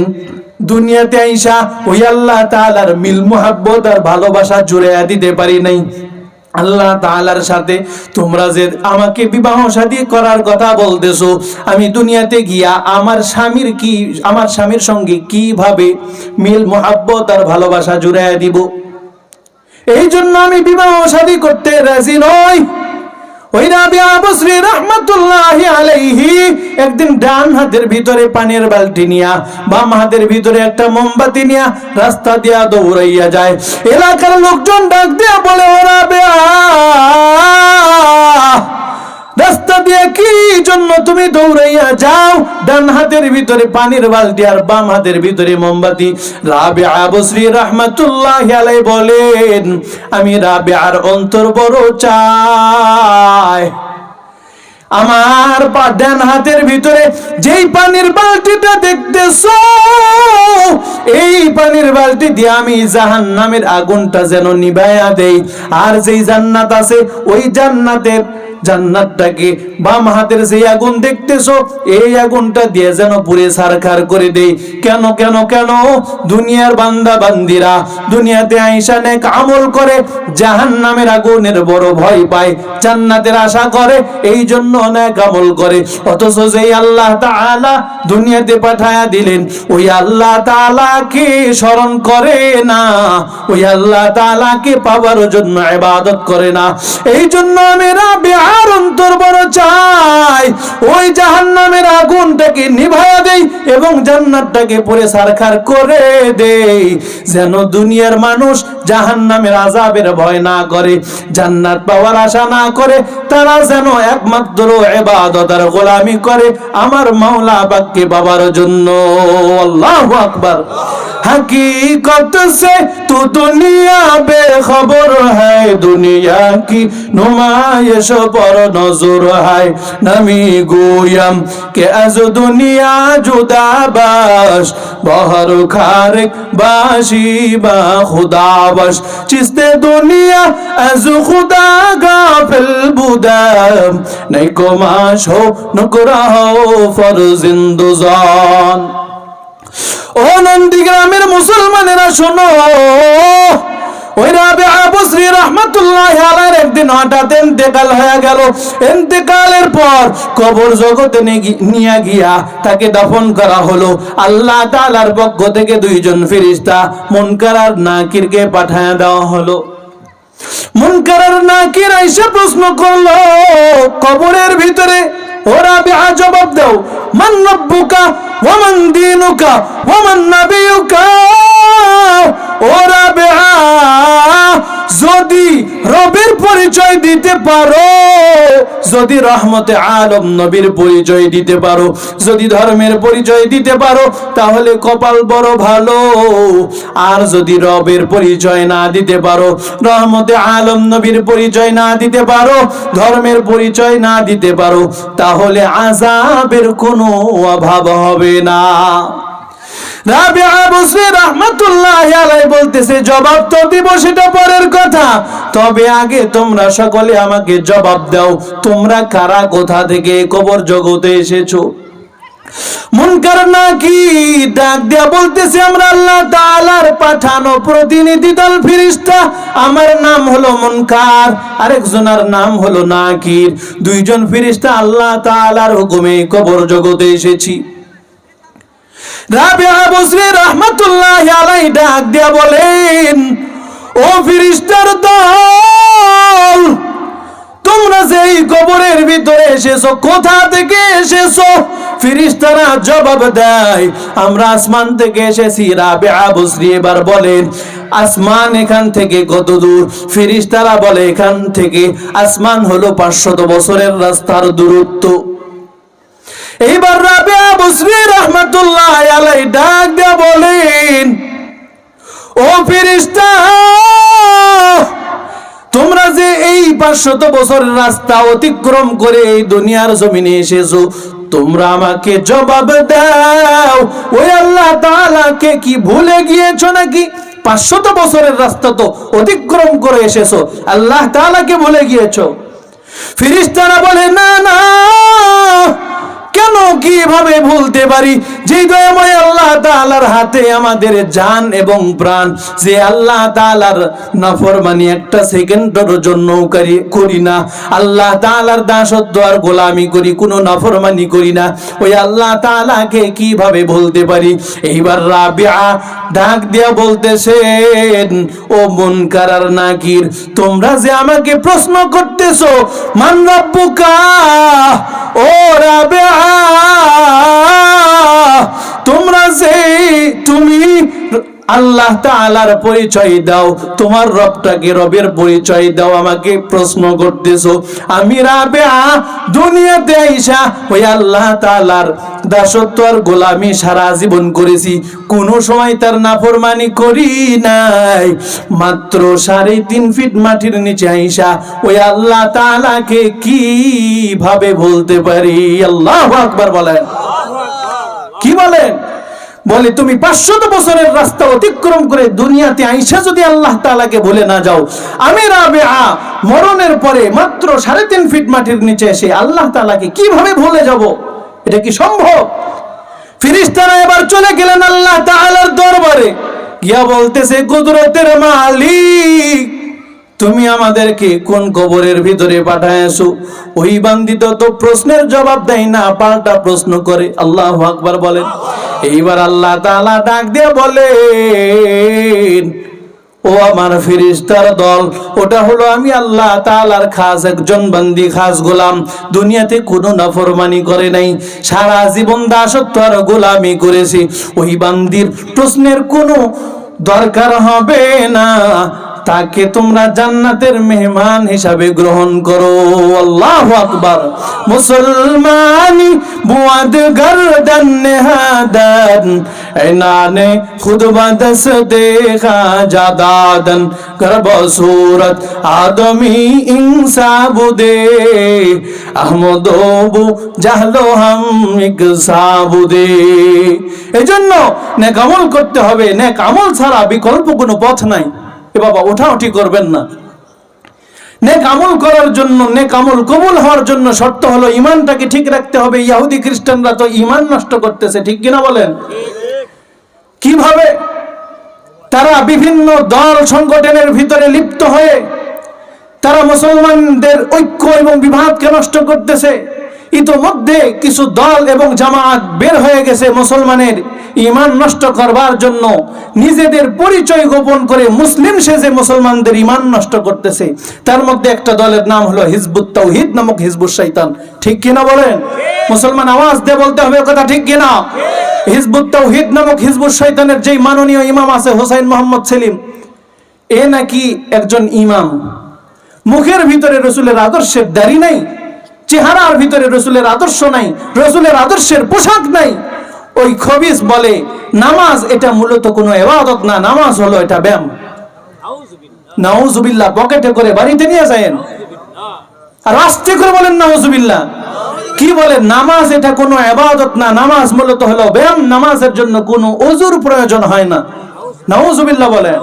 দুনিয়াতে আইসা ওই আল্লাহ তাআলার মিল মুহাব্বত আর ভালোবাসা জুড়াইয়া দিতে পারি নাই। আল্লাহ তাআলার সাথে তোমরা যে আমাকে বিবাহ শাদী করার কথা বলতেছো, আমি দুনিয়াতে গিয়া আমার স্বামীর সঙ্গে কিভাবে মিল মুহাব্বত আর ভালোবাসা জুড়াইয়া দিব? এই জন্য আমি বিবাহ শাদী করতে রাজি নই। ওই রাবিয়া বসরি রাহমাতুল্লাহি আলাইহি একদিন ডান হাতের ভিতরে পানির বালতি নিয়া, বাম হাতের ভিতরে একটা মোমবাতি নিয়া রাস্তা দিয়া দৌড়াইয়া যায়। এলাকার লোকজন ডাক দিয়া বলে, ও রাবিয়া, রাস্তা দিয়ে কি জন্য তুমি দৌড়াইয়া যাও? ডান হাতের ভিতরে পানির বালতি আর বাম হাতের ভিতরে মোমবাতি। রাবিয়া বসরি রাহমাতুল্লাহি আলাইহি বলেন, আমি রাবিয়ার অন্তর বড় চাই। আমার ডান হাতের ভিতরে যেই পানির বালতিটা দেখতেছো, এই পানির বালতি দিয়ে আমি জাহান্নামের আগুনটা যেন নিভাইয়া দেই। আর যেই জান্নাত আছে, ওই জান্নাতটাকে বাম হাতের যে আগুন দেখতেছো, এই আগুনটা দিয়ে যেন পুড়ে ছারখার করে দেই। কেন কেন কেন? দুনিয়ার বান্দা বান্দিরা দুনিয়াতে আইসা নেক আমল করে, জাহান্নামের আগুনের বড় ভয় পায়, জান্নাতের আশা করে, এই জন্য নেক আমল করে। অথচ যেই আল্লাহ তাআলা দুনিয়াতে পাঠায়া দিলেন, ওই আল্লাহ তাআলাকে স্মরণ করে না, ওই আল্লাহ তাআলাকে পাওয়ার জন্য ইবাদত করে না। এই জন্য আমি রাবিয়ার অন্তর বড় চাই, ওই জাহান্নামের আগুনটাকে নিভাইয়া দেই এবং জান্নাতটাকে পুড়ে ছারখার করে দেই, যেন দুনিয়ার মানুষ জাহান্নামের আযাবের ভয় না করে, জান্নাত পাওয়ার আশা না করে, তারা যেন একমাত্র ইবাদত আর গোলামি করে আমার মাওলা পাককে পাওয়ার জন্য। আল্লাহু আকবার। हकीकत से तू दुनिया बेखबर है, दुनिया की नुमाइश पर नजर है। नमी गोयम के अज दुनिया जुदा बाश, बहर खारिक बाशी बा खुदा बश। चिस्ते दुनिया अज खुदा गाफिल बुदम, नहीं को माश हो नुकरा हो फरजिंदुजान। ও নন্দীগ্রামের মুসলমানেরা শোনো, ওই রাবিয়া বসরি রাহমাতুল্লাহি আলাইহির একদিন হঠাৎ ইন্তেকাল হয়ে গেল। ইন্তেকালের পর কবর জগতে নিয়ে গিয়া তাকে দাফন করা হলো। আল্লাহ তাআলার পক্ষ থেকে দুইজন ফেরেশতা মুনকার আর নাকিরকে পাঠায়া দেওয়া হলো। মুনকার আর নাকির এসে প্রশ্ন করলো কবরের ভিতরে, ও রাবিয়া জবাব দাও, মান রব্বুকা ওয়া মান দীনুকা ওয়া মান নাবিয়ুকা। ও রাবিয়া, যদি রবের পরিচয় দিতে পারো, যদি রহমতে আলম নবীর পরিচয় দিতে পারো, যদি ধর্মের পরিচয় দিতে পারো, তাহলে কপাল বড় ভালো। আর যদি রবের পরিচয় না দিতে পারো, রহমতে আলম নবীর পরিচয় না দিতে পারো, ধর্মের পরিচয় না দিতে পারো, তাহলে আযাবের কোনো অভাব হবে না। রাবিয়া বসরি রাহমাতুল্লাহি আলাইহি বলতেছে, জবাব তো দিব, সেটা পরের কথা, তবে আগে তোমরা সকলে আমাকে জবাব দাও, তোমরা কারা, কোথা থেকে কবর জগতে এসেছো? মুনকার নাকির ডাক দিয়া বলতেছে, আমরা আল্লাহ তাআলার পাঠানো প্রতিনিধি দল ফেরেশতা, আমার নাম হলো মুনকার, আরেকজনের নাম হলো নাকির, দুইজন ফেরেশতা আল্লাহ তাআলার হুকুমে কবর জগতে এসেছি। রাবিয়া বসরি রাহমাতুল্লাহি আলাইহি ডাক দিয়া বলেন, ও ফেরেশতার দল, তোমরা যে এই কবরের ভিতরে এসেছো, কোথা থেকে এসেছো? ফেরেশতারা জবাব দেয়, আমরা আসমান থেকে এসেছি। রাবিয়া বসরি এবার বলেন, আসমান এখান থেকে কত দূর? ফেরেশতারা বলে, এখান থেকে আসমান হলো 500 বছরের রাস্তার দূরত্ব। এইবার রাবিয়া বসরি রাহমাতুল্লাহি আলাইহি ডাক দিয়া বলেন, ও ফেরেশতা, তোমরা যে এই 500 বছরের রাস্তা অতিক্রম করে এই দুনিয়ার জমিনে এসেছো, তোমরা আমাকে জবাব দাও, ওই আল্লাহ তাআলাকে কি ভুলে গিয়েছো নাকি? 500 বছরের রাস্তা তো অতিক্রম করে এসেছো, আল্লাহ তাআলাকে ভুলে গিয়েছো? ফেরেশতারা বলে, না না, কেন কিভাবে ভুলতে পারি? যে দয়াময় আল্লাহ তাআলার হাতে আমাদের জান এবং প্রাণ, যে আল্লাহ তাআলার নাফরমানি একটা সেকেন্ডের জন্য করি না, আল্লাহ তাআলার দাসত্ব আর গোলামি করি, কোনো নাফরমানি করি না, ওই আল্লাহ তাআলাকে কিভাবে ভুলতে পারি? এইবার রাবিআ ডাক দিয়া বলতেছেন, ও মুনকার আর নাকির, তোমরা যে আমাকে প্রশ্ন করতেছো মান রাব্বুকা, ও রাবিআ, তোমরা যে তুমি আল্লাহ তাআলার পরিচয় দাও, তোমার রবটাকে, রবের পরিচয় দাও, আমাকে প্রশ্ন করতেছো। আমি রাবিআ দুনিয়াতে আইসা ওই আল্লাহ তাআলার দাসত্ব আর গোলামি সারা জীবন করেছি, কোনো সময় তার নাফরমানি করি নাই। মাত্র 3.5 ফিট মাটির নিচে আইসা ওই আল্লাহ তাআলাকে কিভাবে বলতে পারি? আল্লাহু আকবার বলেন। কি বলেন? বলে, তুমি 500 বছরের রাস্তা অতিক্রম করে দুনিয়াতে আইসা যদি আল্লাহ তাআলাকে ভুলে না যাও, আমি রাবিআ মরণের পরে মাত্র 3.5 ফিট মাটির নিচে এসে আল্লাহ তাআলাকে কিভাবে ভুলে যাব? এটা কি সম্ভব? ফেরেশতারা এবার চলে গেলেন আল্লাহ তাআলার দরবারে, গিয়া বলতেছে, কুদরতের মালিক, তুমি আমাদেরকে কোন কবরের ভিতরে পাঠায়ছো? ওই বান্দিত তো প্রশ্নের জবাব দেয় না, পাল্টা প্রশ্ন করে। আল্লাহু আকবার বলেন। এইবার আল্লাহ তাআলা ডাক দিয়ে বলেন, ও আমার ফেরেশতার দল, ওটা হলো আমি আল্লাহ তাআলার খাস একজন বান্দি, খাস গোলাম, দুনিয়াতে কোনো নাফরমানি করে নাই, সারা জীবন দাসত্ব আর গোলামি করেছে। ওই বান্দির প্রশ্নের কোনো দরকার হবে না, তাকে তোমরা জান্নাতের মেহমান হিসাবে গ্রহণ করো। আল্লাহু আকবার। মুসলমানি বুয়াদ গর্দন নেহাদন, এনানে খুদবা দস দেখা জাদাদন, গরব সুরত আদমি ইনসাবুদে, আহমদবু জাহলো হাম ইকসাবুদে। এজন্য নেক আমল করতে হবে, নেক আমল ছাড়া বিকল্প কোনো পথ নাই। বাবা ওঠাউঠি করবেন না। নেক আমল করার জন্য, নেক আমল কবুল হওয়ার জন্য শর্ত হলো ঈমানটাকে ঠিক রাখতে হবে। ইহুদি খ্রিস্টানরা তো ঈমান নষ্ট করতেছে, ঠিক কিনা বলেন? কিভাবে? তারা বিভিন্ন দল সংগঠনের ভিতরে লিপ্ত হয়ে তারা মুসলমানদের ঐক্য এবং বিভাগকে নষ্ট করতেছে। ইতোমধ্যে কিছু দল এবং জামাত বের হয়ে গেছে মুসলমানের ঈমান নষ্ট করবার জন্য, নিজেদের পরিচয় গোপন করে মুসলিম সেজে মুসলমানদের ঈমান নষ্ট করতেছে। তার মধ্যে একটা দলের নাম হলো হিজবুত তাওহীদ নামক হিজবুশ শয়তান, ঠিক কিনা বলেন? মুসলমান আওয়াজ দিয়ে বলতে হবে কথা, ঠিক কিনা? হিজবুত তাওহীদ নামক হিজবুশ শয়তানের যেই মাননীয় ইমাম আছে হোসেন মোহাম্মদ সেলিম, এ নাকি একজন ইমাম, মুখের ভিতরে রাসূলের আদর্শের দাড়ি নাই, চেহারার ভিতরে রাসূলের আদর্শ নাই, রাসূলের আদর্শের পোশাক নাই। ওই খবিস বলে নামাজ এটা মূলত কোনো ইবাদত না, নামাজ হলো এটা ব্যায়াম। নাউজুবিল্লাহ। পকেটে করে বাড়িতে নিয়ে যায়েন আর আস্তে করে বলেন নাউজুবিল্লাহ। কি বলেন? নামাজ এটা কোনো ইবাদত না, নামাজ মূলত হলো ব্যায়াম, নামাজের জন্য কোনো ওযুর প্রয়োজন হয় না। নাউজুবিল্লাহ বলেন।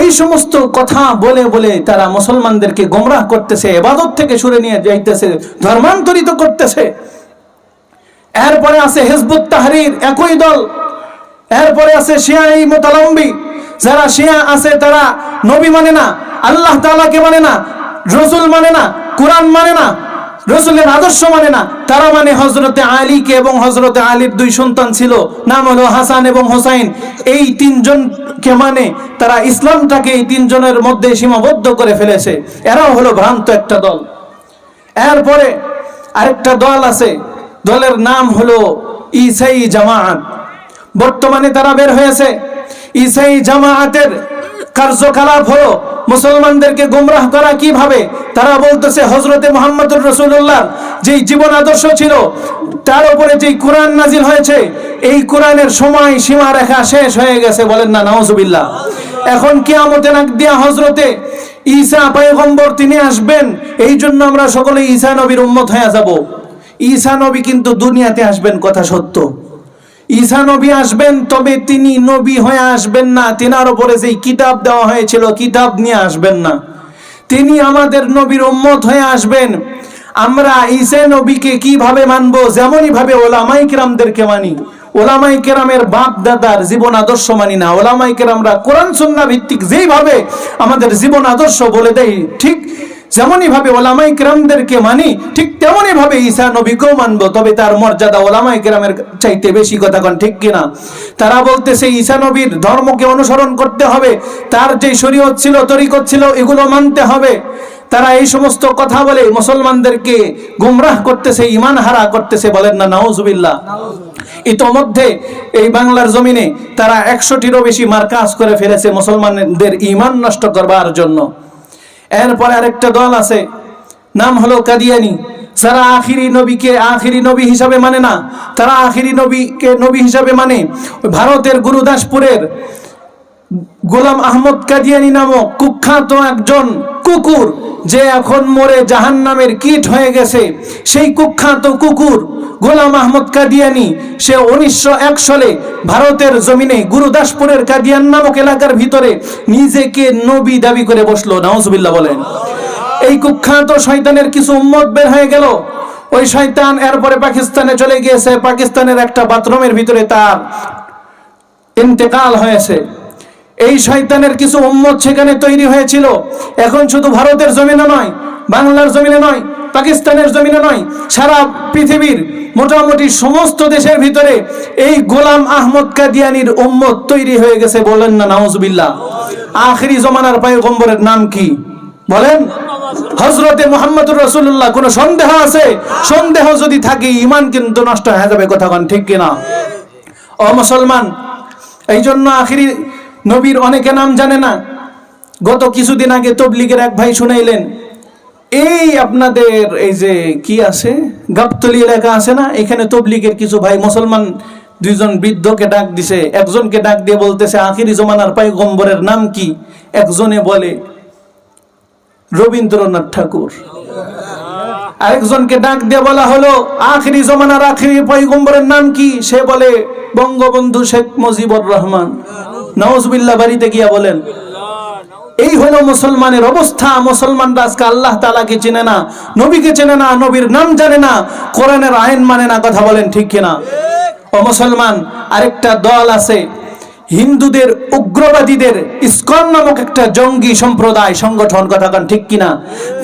এই সমস্ত কথা বলে বলে তারা মুসলমানদেরকে গোমরাহ করতেছে, ইবাদত থেকে সরে নিয়ে যাইতেছে, ধর্মান্তরিত করতেছে। এরপরে আছে হিজবুত তাহরীর, একই দল। এরপরে আছে শিয়াই মুতালাম্বি, যারা শিয়া আছে তারা নবী মানে না, আল্লাহ তাআলাকে মানে না, রাসূল মানে না, কোরআন মানে না, রাসূলের আদর্শ মানে না। তারা মানে হযরতে আলীকে, এবং হযরতে আলীর 2 সন্তান ছিল, নাম হলো হাসান এবং হোসাইন। এই 3 জনকে মানে তারা ইসলামটাকে এই 3 জনের মধ্যে সীমাবদ্ধ করে ফেলেছে। এরাও হলো ভ্রান্ত একটা দল। এরপরে আরেকটা দল আছে, দলের নাম হলো ঈসাই জামাআত। বর্তমানে তারা বের হয়েছে। ঈসাই জামাআতের কার্যকলাপ হলো মুসলমানদেরকে গোমরাহ করা। কিভাবে? তারা বলতেছে হযরতে মুহাম্মদুর রাসূলুল্লাহ যেই জীবন আদর্শ ছিল, তার উপরে যেই কোরআন নাজিল হয়েছে, এই কোরআনের সময় সীমা রেখা শেষ হয়ে গেছে। বলেন না নাউজুবিল্লাহ। এখন কিয়ামতের আগ দিয়া হযরতে ঈসা পয়গম্বর তিনি আসবেন, এই জন্য আমরা সকলে ঈসা নবীর উম্মত হয়ে যাব। ঈসা নবী কিন্তু দুনিয়াতে আসবেন, কথা সত্য। ঈসা নবী আসবেন, তবে তিনি নবী হয়ে আসবেন না। তিনার উপরে যেই কিতাব দেওয়া হয়েছিল কিতাব নিয়ে আসবেন না, তিনি আমাদের নবীর উম্মত হয়ে আসবেন। আমরা ঈসা নবীকে কিভাবে মানব? যেমনই ভাবে ওলামায়ে কেরামদেরকে মানি। ওলামায়ে কেরামের বাপ দাদার জীবন আদর্শ মানি না। ওলামায়ে কেরামরা কোরআন সুন্নাহ ভিত্তিক যেইভাবে আমাদের জীবন আদর্শ বলে দেয়, ঠিক যেমনই ভাবে ওলামায়ে কেরামদেরকে মানি, ঠিক তেমনই ভাবে ঈসা নবীকেও মানবো। তবে তার মর্যাদা ওলামায়ে কেরামের চাইতে বেশি, কথা কোন ঠিক কিনা? তারা বলতেছে ঈসা নবীর ধর্মকে অনুসরণ করতে হবে, তার যে শরীয়ত ছিল, তরিকত ছিল, এগুলো মানতে হবে। তারা এই সমস্ত কথা বলে মুসলমানদেরকে গুমরাহ করতেছে, ঈমান হারা করতেছে, বলেন না নাউজুবিল্লাহ। ইতোমধ্যে এই বাংলার জমিনে তারা 100টিরও বেশি মার্কাজ করে ফেলেছে মুসলমানদের ঈমান নষ্ট করবার জন্য। এরপরে আরেকটা দল আছে, নাম হলো কাদিয়ানি। যারা আখিরি নবীকে আখিরি নবী হিসাবে মানে না, তারা আখিরি নবীকে নবী হিসাবে মানে ভারতের গুরুদাসপুরের গোলাম আহমদ কাদিয়ানি নামক কুখ্যাত একজন কুকুর, যে এখন মরে জাহান্নামের কীট হয়ে গেছে। সেই কুখ্যাত কুকুর গোলাম আহমদ কাদিয়ানি, সে 1901 সালে ভারতের জমিনে গুরুদাসপুরের কাদিয়ান নামক এলাকার ভিতরে নিজেকে নবী দাবি করে বসলো। নাউজুবিল্লাহ বলেন। এই কুখ্যাত শয়তানের কিছু উম্মত বের হয়ে গেল। ওই শয়তান এরপরে পাকিস্তানে চলে গিয়েছে। পাকিস্তানের একটা বাথরুমের ভিতরে তার ইন্তেকাল হয়েছে। এই শয়তানের কিছু উম্মত সেখানে তৈরি হয়েছিল। এখন শুধু ভারতের জমিনে নয়, বাংলার জমিনে নয়, পাকিস্তানের জমিনে নয়, সারা পৃথিবীর মোটামুটি সমস্ত দেশের ভিতরে এই গোলাম আহমদ কাদিয়ানির উম্মত তৈরি হয়ে গেছে। বলেন না নাউজুবিল্লাহ। আখিরি জমানার পয়গম্বরের নাম কি বলেন? হযরতে মুহাম্মদুর রাসূলুল্লাহ। কোনো সন্দেহ আছে? সন্দেহ যদি থাকে ঈমান কিন্তু নষ্ট হয়ে যাবে, কথা কোন ঠিক কিনা? ও মুসলমান, এই জন্য আখিরি নবীর অনেকে নাম জানে না। গত কিছুদিন আগে তবলিগের এক ভাই শুনাইলেন, এই আপনাদের এই যে কি আছে গাবতলী এলাকা আছে না, এখানে তবলিগের কিছু ভাই মুসলমান দুইজন বৃদ্ধকে ডাক দিছে। একজনকে ডাক দিয়ে বলতেছে আখিরি জমানার পয়গম্বরের নাম কি? একজনে বলে রবীন্দ্রনাথ ঠাকুর। আরেকজনকে ডাক দিয়ে বলা হলো আখিরি জমানার আখিরি পয়গম্বরের নাম কি? সে বলে বঙ্গবন্ধু শেখ মুজিবুর রহমান। নাউজুবিল্লাহ বাড়িতে গিয়া বলেন। এই হলো মুসলমানের অবস্থা। মুসলমানরা আজকে আল্লাহ তাআলাকে চেনে না, নবীকে চেনে না, নবীর নাম জানে না, কোরআনের আইন মানে না, কথা বলেন ঠিক কিনা? ও মুসলমান, আরেকটা দল আছে হিন্দুদের উগ্রবাদীদের, ইসকন নামক একটা জঙ্গি সম্প্রদায় সংগঠন, কথা কোন ঠিক কিনা?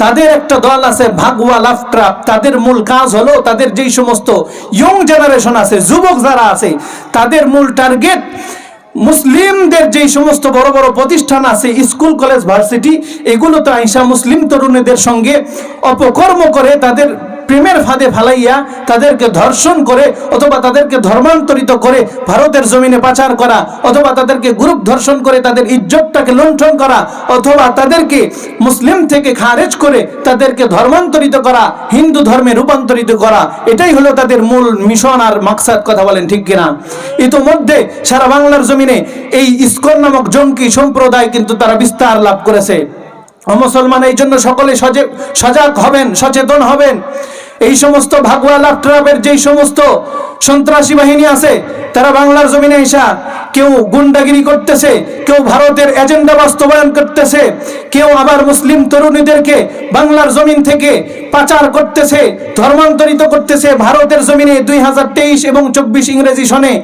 তাদের একটা দল আছে ভাগওয়া লাফট্রাপ। তাদের মূল কাজ হলো তাদের যেই সমস্ত ইয়ং জেনারেশন আছে, যুবক যারা আছে, তাদের মূল টার্গেট মুসলিমদের যেই সমস্ত বড় বড় প্রতিষ্ঠান আছে, স্কুল কলেজ ভার্সিটি, এগুলোতে আইসা মুসলিম তরুণীদের সঙ্গে অপকর্ম করে, তাদের প্রেমের ফাঁদে ফালাইয়া তাদেরকে ধর্ষণ করে অথবা তাদেরকে ধর্মান্তরিত করে ভারতের জমিনে পাচার করা, অথবা তাদেরকে গ্রুপ ধর্ষণ করে তাদের ইজ্জতটাকে লুণ্ঠন করা, অথবা তাদেরকে মুসলিম থেকে খারেজ করে তাদেরকে ধর্মান্তরিত করা, হিন্দু ধর্মে রূপান্তরিত করা। এটাই হলো তাদের মূল মিশন আর মাকসাদ, কথা বলেন ঠিক কিনা? ইতোমধ্যে সারা বাংলার জমিনে এই ইসকন নামক জঙ্গি সম্প্রদায় কিন্তু তারা বিস্তার লাভ করেছে। মুসলমান, এই জন্য সকলে সজাগ হবেন, সচেতন হবেন। এই সমস্ত ভাগওয়া লাফট্রাপের যেই সমস্ত সন্ত্রাসী বাহিনী আছে, তারা বাংলার জমিনে এসা কেউ গুন্ডাগিরি করতেছে, কেউ ভারতের এজেন্ডা বাস্তবায়ন করতেছে, কেউ আবার মুসলিম তরুণীদেরকে বাংলার জমিন থেকে পাচার করতেছে, ধর্মান্তরিত করতেছে। ভারতের জমিনে 2023 এবং 24 ইংরেজি সনে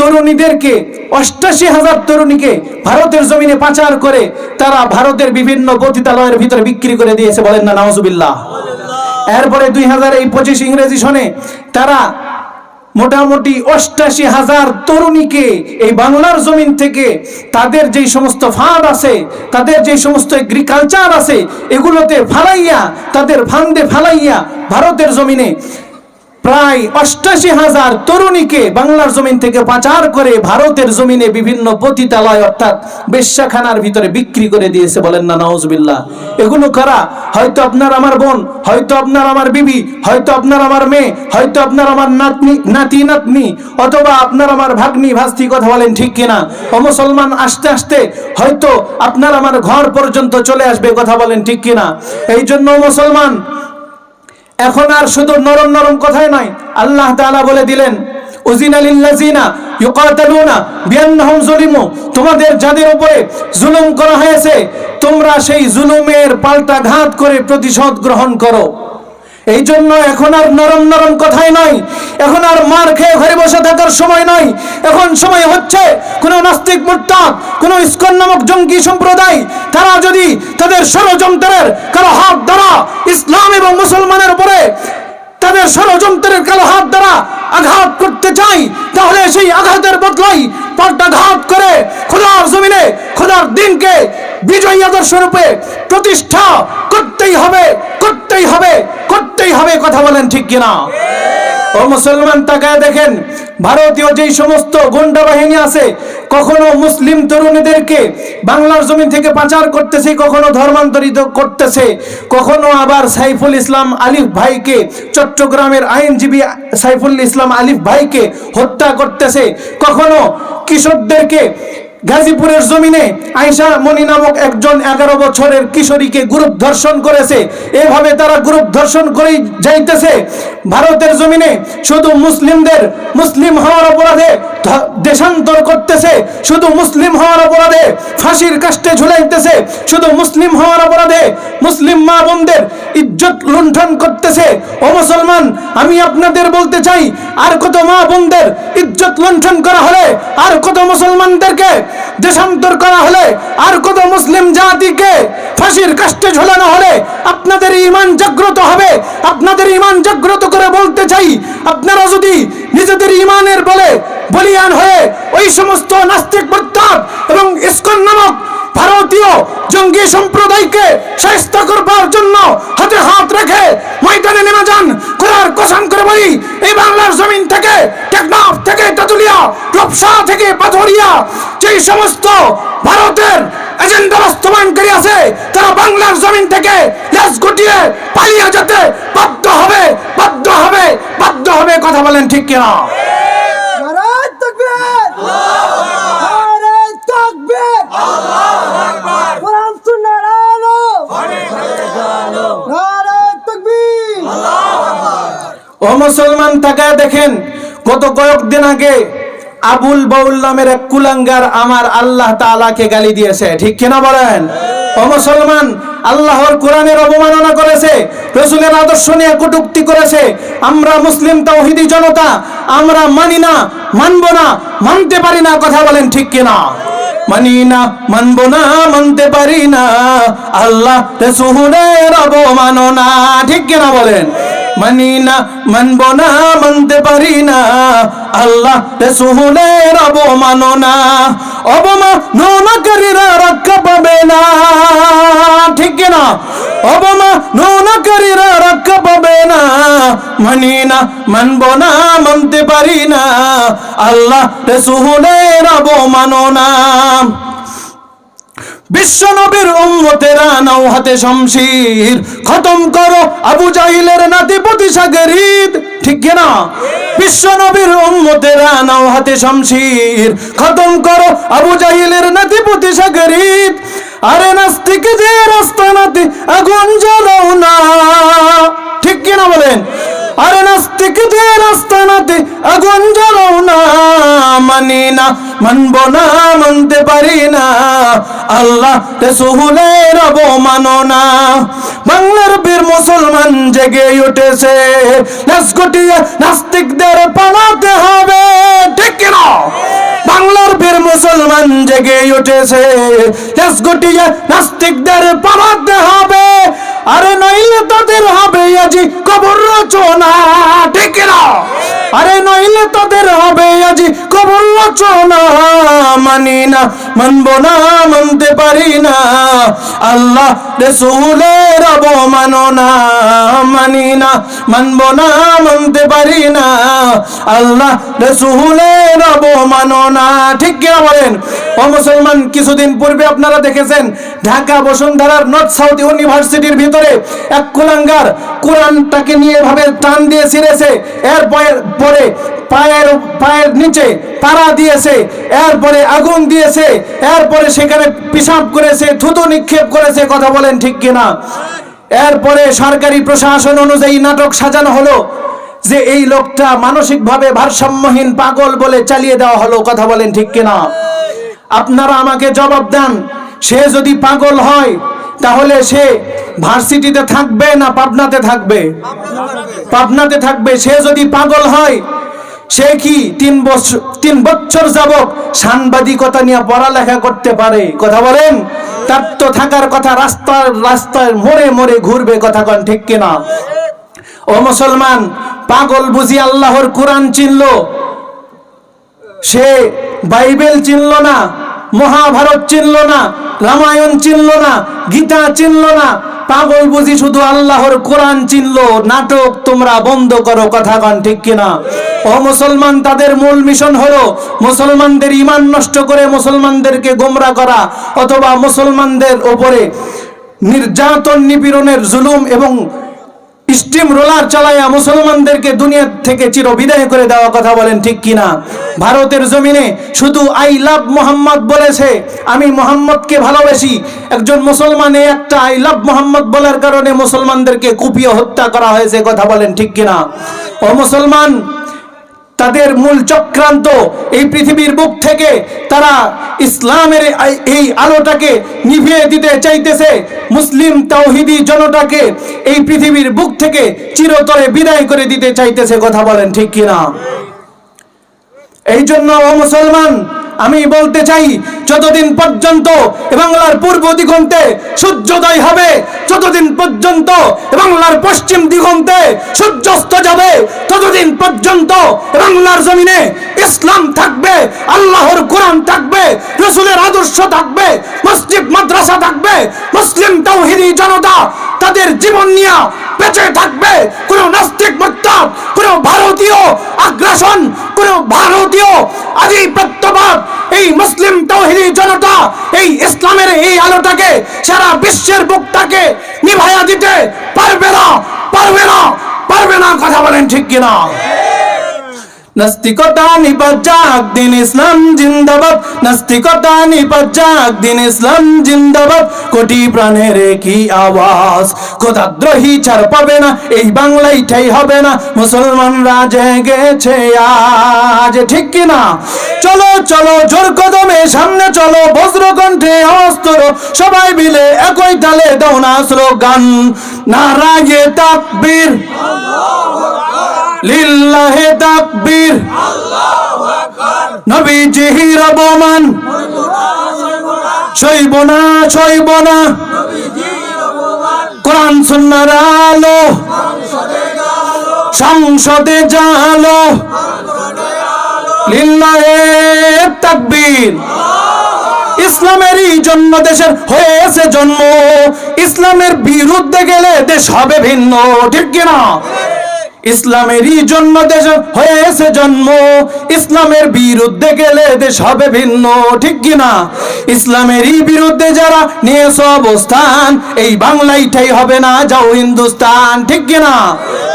তরুণীদেরকে 88,000 তরুণীকে ভারতের জমিনে পাচার করে তারা ভারতের বিভিন্ন পতিতালয়ের ভিতরে বিক্রি করে দিয়েছে। বলেন না নাউজুবিল্লাহ। এরপরে 2025 ইংরেজি সনে তারা মোটামুটি 88,000 তরুণীকে এই বাংলার জমিন থেকে তাদের যেই সমস্ত ফাঁদ আছে, তাদের যেই সমস্ত এগ্রিকালচার আছে, এগুলোতে ফালাইয়া, তাদের ফান্দে ফালাইয়া ভারতের জমিনে প্রায় 88,000 তরুণীকে বাংলার জমিন থেকে পাচার করে ভারতের জমিনে বিভিন্ন পতিতালয় অর্থাৎ বেশ্যাখানার ভিতরে বিক্রি করে দিয়েছে। বলেন না নাউজুবিল্লাহ। এগুলো কারা? হয়তো আপনার আমার বোন, হয়তো আপনার আমার বিবি, হয়তো আপনার আমার মেয়ে, হয়তো আপনার আমার নাতি নাতনি, অথবা আপনার আমার ভাগ্নি ভাস্তি। কথা বলেন ঠিক কিনা? ও মুসলমান, আস্তে আস্তে হয়তো আপনার আমার ঘর পর্যন্ত চলে আসবে। কথা বলেন ঠিক কিনা? এই জন্য মুসলমান, এখন আর শুধু নরম নরম কথাই নয়, আল্লাহ তাআলা বলে দিলেন উযিনা লিল্লাযিনা ইউকাতালুনা বিআন্নাহুম যুলিমু, তোমাদের যাদের উপরে জুলুম করা হয়েছে তোমরা সেই জুলুমের পাল্টা ঘাত করে প্রতিশোধ গ্রহণ করো। এই জন্য এখন আর নরম নরম কথাই নয়, এখন আর মার খেয়ে ঘরে বসে থাকার সময় নয়। এখন সময় হচ্ছে কোন নাস্তিক মুরতাদ, কোন ইসকন নামক জঙ্গি সম্প্রদায়, তারা যদি তাদের ষড়যন্ত্রের কারো হাত দ্বারা ইসলাম এবং মুসলমানের উপরে তাদের ষড়যন্ত্রের কালো হাত দ্বারা আঘাত করতে চাই, তাহলে সেই আঘাতের বদলাই পাল্টাঘাত করে খোদার জমিনে খোদার দিনকে বিজয়ী আদর্শ রূপে প্রতিষ্ঠা করতেই হবে, করতেই হবে, করতেই হবে। কথা বলেন ঠিক কিনা? ও মুসলমান, তাকায় দেখেন, ভারতীয় যেই সমস্ত গুন্ডা বাহিনী আছে কখনো মুসলিম তরুণীদেরকে বাংলার জমিন থেকে পাচার করতেছে, কখনো ধর্মান্তরিত করতেছে, কখনো আবার সাইফুল ইসলাম আলিফ ভাইকে, চট্টগ্রামের আইনজীবী সাইফুল ইসলাম আলিফ ভাইকে হত্যা করতেছে, কখনো কিশোরদেরকে গাজীপুরের জমিনে আয়েশা মনি নামক একজন 11 বছরের কিশোরীকে গ্রুপ ধর্ষণ করেছে। এভাবে তারা গ্রুপ ধর্ষণ করেই যাইতেছে। ভারতের জমিনে শুধু মুসলিমদের মুসলিম হওয়ার অপরাধে দেশান্তর করতেছে, শুধু মুসলিম হওয়ার অপরাধে ফাঁসির কাস্টে ঝুলাইতেছে, শুধু মুসলিম হওয়ার অপরাধে মুসলিম মা বোনদের ইজ্জত লুণ্ঠন করতেছে। ও মুসলমান, আমি আপনাদের বলতে চাই, আর কত মা বোনদের ইজ্জত লুণ্ঠন করা হলে, আর কত মুসলমানদেরকে দেশান্তর করা হলে, আর কত মুসলিম জাতিকে ফাঁসির কাস্টে ঝোলানো হলে আপনাদের ঈমান জাগ্রত হবে। আপনাদের ঈমান জাগ্রত করে বলতে চাই, আপনারা যদি নিজেদের ঈমানের বলে বলিয়ান হয়ে ওই সমস্ত নাস্তিক মুরতাদ এবং ইসকন নামক ভারতীয় জঙ্গি সম্প্রদায়কে শায়েস্তা করবার জন্য হাতে হাত রেখে ময়দানে নেমে যান, খোদার কসম করে বলি, এই বাংলার জমিন থেকে, টেকনাফ থেকে তেতুলিয়া, রূপসা থেকে পাথরিয়া, যেই সমস্ত ভারতের এজেন্ডা বাস্তবায়নকারী আছে তারা বাংলার জমিন থেকে লেজ গুটিয়ে পালিয়ে যেতে বাধ্য হবে, বাধ্য হবে, বাধ্য হবে। কথা বলেন ঠিক কিনা? নারায়ে তাকবীর, নারায়ে তাকবীর, আল্লাহু আকবার, কোরআন সুন্নাহর আলো, নারায়ে তাকবীর, আল্লাহু আকবার। ও মুসলমান, তাকায় দেখেন, গত কয়েকদিন আগে আবুল বাউল নামের এক কুলাঙ্গার আমার আল্লাহ তাআলাকে গালি দিয়েছে, ঠিক কিনা বলেন? ও মুসলমান, আল্লাহর কোরআনের অবমাননা করেছে, রাসূলের আদর্শ নিয়ে কটূক্তি করেছে। আমরা মুসলিম তাওহীদি জনতা, আমরা মানি না, মানবো না, মানতে পারি না। কথা বলেন ঠিক কিনা? মানি না, মানবো না, মানতে পারি না, আল্লাহ রাসূলের অবমাননা। ঠিক কিনা বলেন? মানি না, মানবো না, মানতে পারি না, আল্লাহ রাসূলের অবমাননা। অবমাননাকারীরা রক্ষা পাবে না। ঠিক কিনা? অবমাননাকারীরা রক্ষা পাবে না। মানি না, মানবো না, মানতে পারি না, আল্লাহ রাসূলের অবমাননা। বিশ্ব নবীর উম্মতেরা নাও হাতে শমশির, খতম করো আবু জাহিলের নাতি প্রতিশাগরিদ। ঠিক কিনা? বিশ্ব নবীর উম্মতেরা নাও হাতে শমশির, খতম করো আবু জাহিলের নাতি প্রতিশাগরিদ। আরে নাস্তিকদের আস্তানাতে আগুন জ্বালাও না। ঠিক কিনা বলেন? আরে নাস্তিকদের আস্তানাতে আগুন জ্বালাও না। মানি না, মানবো না, মানতে পারি না, আল্লাহ রাসূলের অবমাননা। বাংলার বীর মুসলমান জেগে উঠেছে, নাস্তিকদের নাস্তিকদের পালাতে হবে। ঠিক কিনা? বাংলার বীর মুসলমান জেগে উঠেছে, নাস্তিকদের নাস্তিকদের পালাতে হবে। আরে নইলে তাদের হবে আজি কবর রচনা। ঠিক কিনা? আরে নইলে তাদের হবে আজি কবর রচনা। মানি না, মানব না, মানতে পারি না। আল্লাহ রাসূলের অবমাননা মানি না, মানব না, মানতে পারি না। আল্লাহ রাসূলের অবমাননা, ঠিক কিনা বলেন? ও মুসলমান, কিছুদিন পূর্বে আপনারা দেখেছেন ঢাকা বসুন্ধরার নর্থ সাউথ ইউনিভার্সিটির ভিতরে এক কুলাঙ্গার কোরআনটাকে নিয়ে ভাবে টান দিয়ে ছিঁড়েছে, এরপরে পায়ের নিচে পাড়া দিয়েছে, এরপরে আগুন দিয়েছে, এরপরে সেখানে পিশাব করেছে, থুতু নিক্ষেপ করেছে। কথা বলেন ঠিক কিনা? এরপরে সরকারি প্রশাসন অনুযায়ী নাটক সাজানো হলো যে এই লোকটা মানসিকভাবে ভারসাম্যহীন পাগল বলে চালিয়ে দেওয়া হলো। কথা বলেন ঠিক কিনা? আপনারা আমাকে জবাব দেন, সে যদি পাগল হয় তাহলে সে ভার্সিটিতে থাকবে না পাবনাতে থাকবে? পাবনাতে থাকবে। সে যদি পাগল হয় সে কি 3 বছর যাবত সাংবাদিকতা নিয়ে পড়ালেখা করতে পারে? কথা বলেন? তার তো থাকার কথা রাস্তায় মোড়ে মোড়ে ঘুরবে। কথা কন ঠিক কিনা? ও মুসলমান, পাগল বুঝি আল্লাহর কোরআন চিনলো, সে বাইবেল চিনলো না, মহাভারত চিনলো না, রামায়ণ চিনলো না, গীতা চিনলো না। পাগল বুঝি শুধু আল্লাহর কোরআন চিনলো। নাটক তোমরা বন্ধ করো। কথা কন ঠিক কিনা? ও মুসলমান, তাদের মূল মিশন হলো মুসলমানদের ঈমান নষ্ট করে মুসলমানদেরকে গোমরা করা, অথবা মুসলমানদের উপরে নির্যাতন, নিপীড়নের, জুলুম এবং স্টিম রোলার চালায়া মুসলমানদেরকে দুনিয়া থেকে চির বিদায় করে দেওয়া। কথা বলেন ঠিক কিনা? ভারতের জমিনে শুধু আই লাভ মোহাম্মদ বলেছে, আমি মোহাম্মদকে ভালোবাসি। একজন মুসলমানে একটা আই লাভ মোহাম্মদ বলার কারণে মুসলমানদেরকে কুপিয়ে হত্যা করা হয়েছে। কথা বলেন ঠিক কিনা? ও মুসলমান, তাদের মূল চক্রান্ত এই পৃথিবীর বুক থেকে তারা ইসলামের এই আলোটাকে নিভিয়ে দিতে চাইতেছে, মুসলিম তাওহীদি জনতাকে এই পৃথিবীর বুক থেকে চিরতরে বিদায় করে দিতে চাইতেছে। কথা বলেন ঠিক কিনা? এই জন্য ও মুসলমান, আমি বলতে চাই, যতদিন পর্যন্ত বাংলার পূর্ব দিগন্তে সূর্যোদয় হবে, যতদিন পর্যন্ত বাংলার পশ্চিম দিগন্তে সূর্যাস্ত যাবে, ততদিন পর্যন্ত বাংলার জমিনে ইসলাম থাকবে, আল্লাহর কোরআন থাকবে, রাসূলের আদর্শ থাকবে, মসজিদ মাদ্রাসা থাকবে, মুসলিম তাওহীদি জনতা তাদের জীবন নিয়ে বেঁচে থাকবে। কোন নাস্তিক মুরতাদ, কোন ভারতীয় আগ্রাসন, কোন ভারতীয় আধিপত্যবাদ এই মুসলিম তাওহীদি জনতা এই ইসলামের এই আলোটাকে সারা বিশ্বের বুকটাকে নিভাইয়া দিতে পারবে না, পারবে না, পারবে না। কথা বলেন ঠিক কিনা? নাস্তিকতা নিপাত দিন ইসলাম জিন্দাবাদ, নাস্তিকতা নিপাত দিন ইসলাম জিন্দাবাদ। কোটি প্রাণের কি আওয়াজ, খোদাদ্রোহী ছাড় পাবে না, এই বাংলায় ঠাই হবে না। মুসলমানরা জেগেছে আজ, ঠিক কিনা? চলো চলো জোর কদমে সামনে চলো, বজ্রকণ্ঠে অস্ত্র সবাই মিলে একই তালে দাও না স্লোগান, নারায়ে তাকবীর, লিল্লাহে তাকবীর, নবীজির অবমান সইব না, সইব না। কোরআন সুন্নাহর আলো সংসদে জালো, লিল্লাহে তাকবীর। ইসলামেরই জন্য দেশের হয়েছে জন্ম, ইসলামের বিরুদ্ধে গেলে দেশ হবে ভিন্ন, ঠিক কিনা? ইসলামেরই জন্য দেশ হয়েছে জন্ম, ইসলামের বিরুদ্ধে গেলে দেশ হবে ভিন্ন, ঠিক কিনা? ইসলামেরই বিরুদ্ধে যারা নিয়েছ অবস্থান, এই বাংলাইটাই হবে না, যাও হিন্দুস্তান, ঠিক কিনা?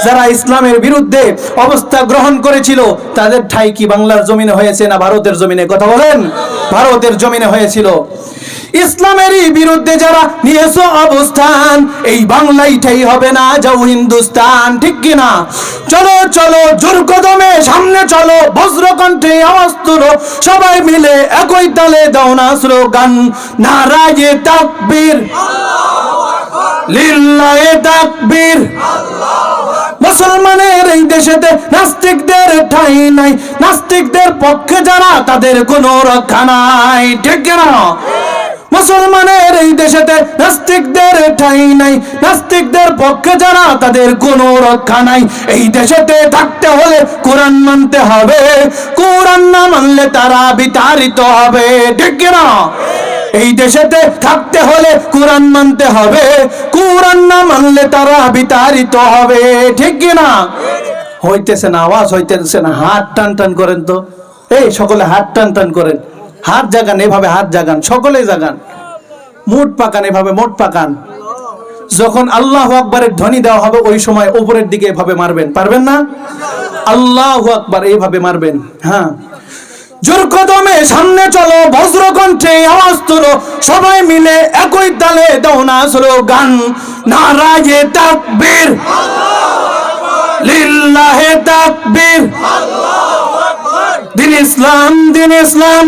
যারা ইসলামের বিরুদ্ধে অবস্থা গ্রহণ করেছিল তাদের ঠাই কি বাংলার জমিনে হয়েছে না ভারতের জমিনে? কথা বলেন। ভারতের জমিনে হয়েছিল। ইসলামেরই বিরুদ্ধে যারা নিয়েছ অবস্থান, এই বাংলাইটাই হবে না, যাও হিন্দুস্তান, ঠিক কিনা? চলো চলো জোর কদমে সামনে চলো, বজ্রকণ্ঠে আওয়াজ তুলো, সবাই মিলে একই তালে দাও না স্লোগান, নারায়ে তাকবীর, লিল্লাহে তাকবীর। মুসলমানের এই দেশেতে নাস্তিকদের ঠাঁই নাই, নাস্তিকদের পক্ষে যারা তাদের কোনো রক্ষা নাই, ঠিক কিনা? মুসলমানের এই দেশেতে নাস্তিকদের ঠাঁই নাই, নাস্তিকদের পক্ষে যারা তাদের কোনো রক্ষা নাই। এই দেশেতে থাকতে হলে কোরআন মানতে হবে, কোরআন কোরআন না মানলে তারা বিতাড়িত হবে, ঠিক কিনা? এই দেশেতে থাকতে হলে কোরআন মানতে হবে, কোরআন না মানলে তারা বিতাড়িত হবে, ঠিক কিনা? হইতেছে না, আওয়াজ হইতেছে না, হাত টান টান করেন তো, এই সকলে হাত টান টান করেন, হাত জাগান, এভাবে হাত জাগান, সকলে জাগান, মুঠ পাকান, এভাবে মুঠ পাকান। যখন আল্লাহু আকবারের ধ্বনি দেওয়া হবে ওই সময় উপরের দিকে এভাবে মারবেন, পারবেন না? আল্লাহু আকবার এইভাবে মারবেন। হ্যাঁ, জোর কদমে সামনে চলো, বজ্র কণ্ঠে আওয়াজ তোলো, সবাই মিলে একই তালে দাও না স্লোগান, নারায়ে তাকবীর, লিল্লাহে তাকবীর, দিন ইসলাম, দিন ইসলাম,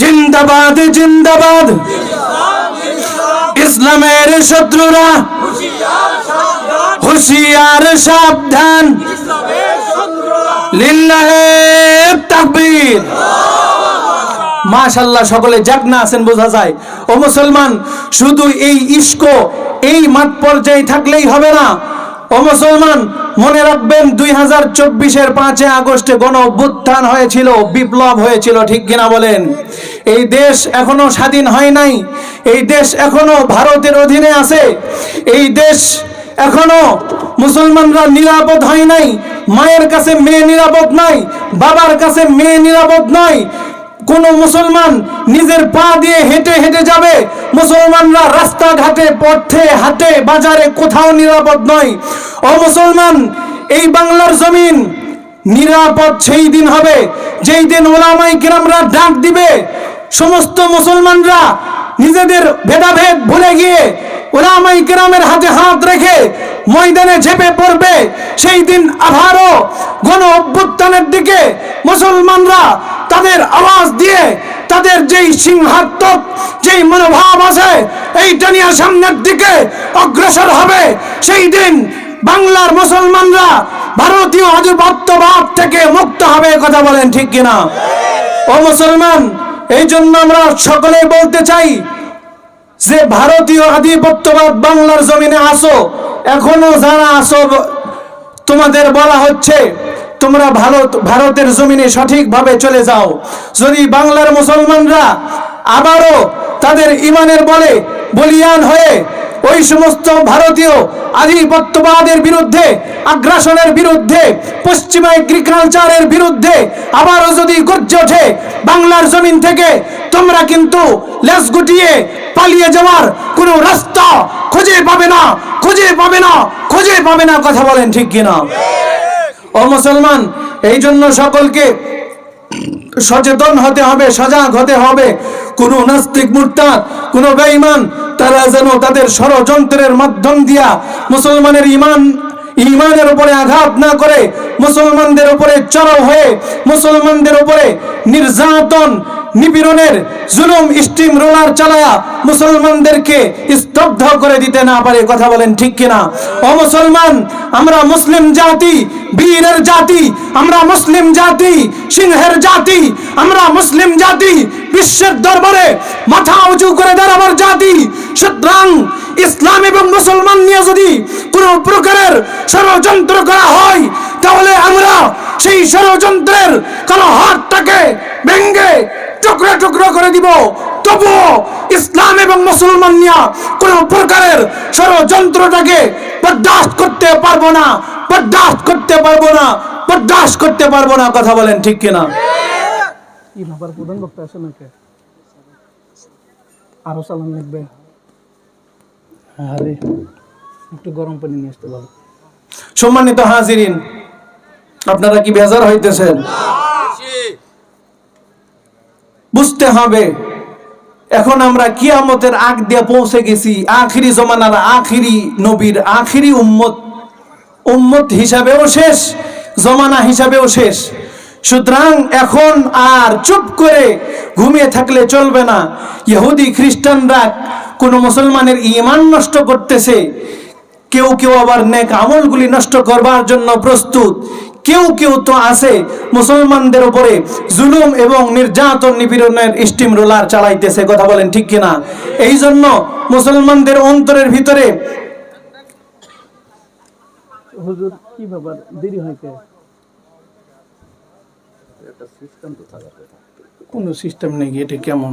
জিন্দাবাদ, জিন্দাবাদ, ইসলামের শত্রুরা হুঁশিয়ার সাবধান, লিল্লাহে তাকবীর। মাশাআল্লাহ, সকলে জাগনা আছেন বোঝা যায়। ও মুসলমান, শুধু এই ইস্ক এই মাঠ পর্যায়ে থাকলেই হবে না। ও মুসলমান, মনে রাখবেন 2024-এর 5 আগস্টে গণ অভ্যুত্থান হয়েছিল, বিপ্লব হয়েছিল, ঠিক কিনা বলেন? এই দেশ এখনো স্বাধীন হয় নাই, এই দেশ এখনো ভারতের অধীনে আছে, এই দেশ এখনো মুসলমানরা নিরাপদ হয় নাই। মায়ের কাছে মেয়ে নিরাপদ নয়, বাবার কাছে মেয়ে নিরাপদ নয়। কোন মুসলমান নিজের পা দিয়ে হেঁটে হেঁটে যাবে, মুসলমানরা রাস্তাঘাটে, পথে, হাটে, বাজারে কোথাও নিরাপদ নয়। ও মুসলমান, এই বাংলার জমিন নিরাপদ সেই দিন হবে যেই দিন ওলামায়ে কিরামরা ডাক দিবে, সমস্ত মুসলমানরা নিজেদের ভেদাভেদ ভুলে গিয়ে ওলামায়ে কিরামের হাতে হাত রেখে ময়দানে ঝেঁপে পড়বে। সেই দিন আবারও গণ অভ্যুত্থানের দিকে মুসলমানরা তাদের আওয়াজ দিয়ে, তাদের যেই সিংহাত্মক যেই মনোভাব আছে, এইটা নিয়ে সামনের দিকে অগ্রসর হবে। সেই দিন বাংলার মুসলমানরা ভারতীয় আধিপত্যবাদ থেকে মুক্ত হবে, কথা বলেন ঠিক কিনা? ও মুসলমান, এই জন্য আমরা সকলেই বলতে চাই যে ভারতীয় আধিপত্যবাদ বাংলার জমিনে আসো, এখনো যারা আসো, তোমাদের বলা হচ্ছে তোমরা ভারতের জমিনে সঠিকভাবে চলে যাও। যদি বাংলার মুসলমানরা আবারও তাদের ইমানের বলে বলিয়ান হয়ে ওই সমস্ত ভারতীয় আধিপত্যবাদের বিরুদ্ধে, আগ্রাসনের বিরুদ্ধে, পশ্চিমা এগ্রিকালচারের বিরুদ্ধে আবারও যদি গর্জে ওঠে বাংলার জমিন থেকে, তোমরা কিন্তু লেজ গুটিয়ে পালিয়ে যাওয়ার কোনো রাস্তা খুঁজে পাবে না, খুঁজে পাবে না, খুঁজে পাবে না, কথা বলেন ঠিক কিনা? ও মুসলমান, এই জন্য সকলকে সচেতন হতে হবে, সজাগ হতে হবে। কোন নাস্তিক, মুরতাদ, কোন বেঈমান তারা যেন তাদের ষড়যন্ত্রের মাধ্যম দিয়া মুসলমানের ইমানের উপরে আঘাত না করে, মুসলমানদের উপরে চড়াও হয়ে মুসলমানদের উপরে নির্যাতন, নিপীড়নের জুলুম স্টিম রোলার চালায়া মুসলমানদেরকে স্তব্ধ করে দিতে না পারে, কথা বলেন ঠিক কিনা? ও মুসলমান, আমরা মুসলিম জাতি, বীরের জাতি, আমরা মুসলিম জাতি, সিংহের জাতি, আমরা মুসলিম জাতি, বিশ্বের দরবারে মাথা উঁচু করে দাঁড়াবার জাতি। সুতরাং ইসলাম এবং মুসলমান নিয়ে যদি কোনো প্রকারের ষড়যন্ত্র করা হয়, তাহলে আমরা সেই ষড়যন্ত্রের কালো হাতটাকে ভেঙে টুকরো টুকরো করে দিব। তবুও ইসলাম এবং মুসলমান নিয়ে কোনো প্রকারের ষড়যন্ত্রটাকে বরদাস্ত করতে পারবো না, বরদাস্ত করতে পারবো না, বরদাস্ত করতে পারবো না, কথা বলেন ঠিক কিনা? কি ভাবার প্রধান বক্তা আছে নাকি? আরো চালান লাগবে? আরে একটু গরম পানি নিয়ে আসতে বলো। সম্মানিত হাজিরিন, আপনারা কি বেজার হইতেছেন? বুঝতে হবে এখন আমরা কিয়ামতের আগ দিয়ে পৌঁছে গেছি, আখিরি জমানার আখিরি নবীর আখিরি উম্মত হিসাবেও শেষ, জমানা হিসাবেও শেষ। সুতরাং এখন আর চুপ করে ঘুমিয়ে থাকলে চলবে না। ইহুদি খ্রিস্টানরা কোন মুসলমানের ঈমান নষ্ট করতেছে, কেউ কেউ আবার নেক আমলগুলি নষ্ট করবার জন্য প্রস্তুত। কেউ কেউ তো আছে মুসলমানদের উপরে জুলুম এবং নির্যাতন, নিপীড়নের স্টিম রোলার চালাইতেছে, কথা বলেন ঠিক কিনা? এই জন্য মুসলমানদের অন্তরের ভিতরে হুজুর কি ব্যাপার, দেরি হয় কে? কোনো সিস্টেম নেই, এটা কেমন?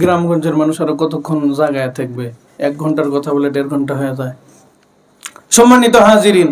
গ্রামগঞ্জের মানুষ আরো কতক্ষণ জায়গায় থাকবে? 1 ঘন্টার কথা বলে 1.5 ঘন্টা হয়ে যায়। সম্মানিত হাজিরিন,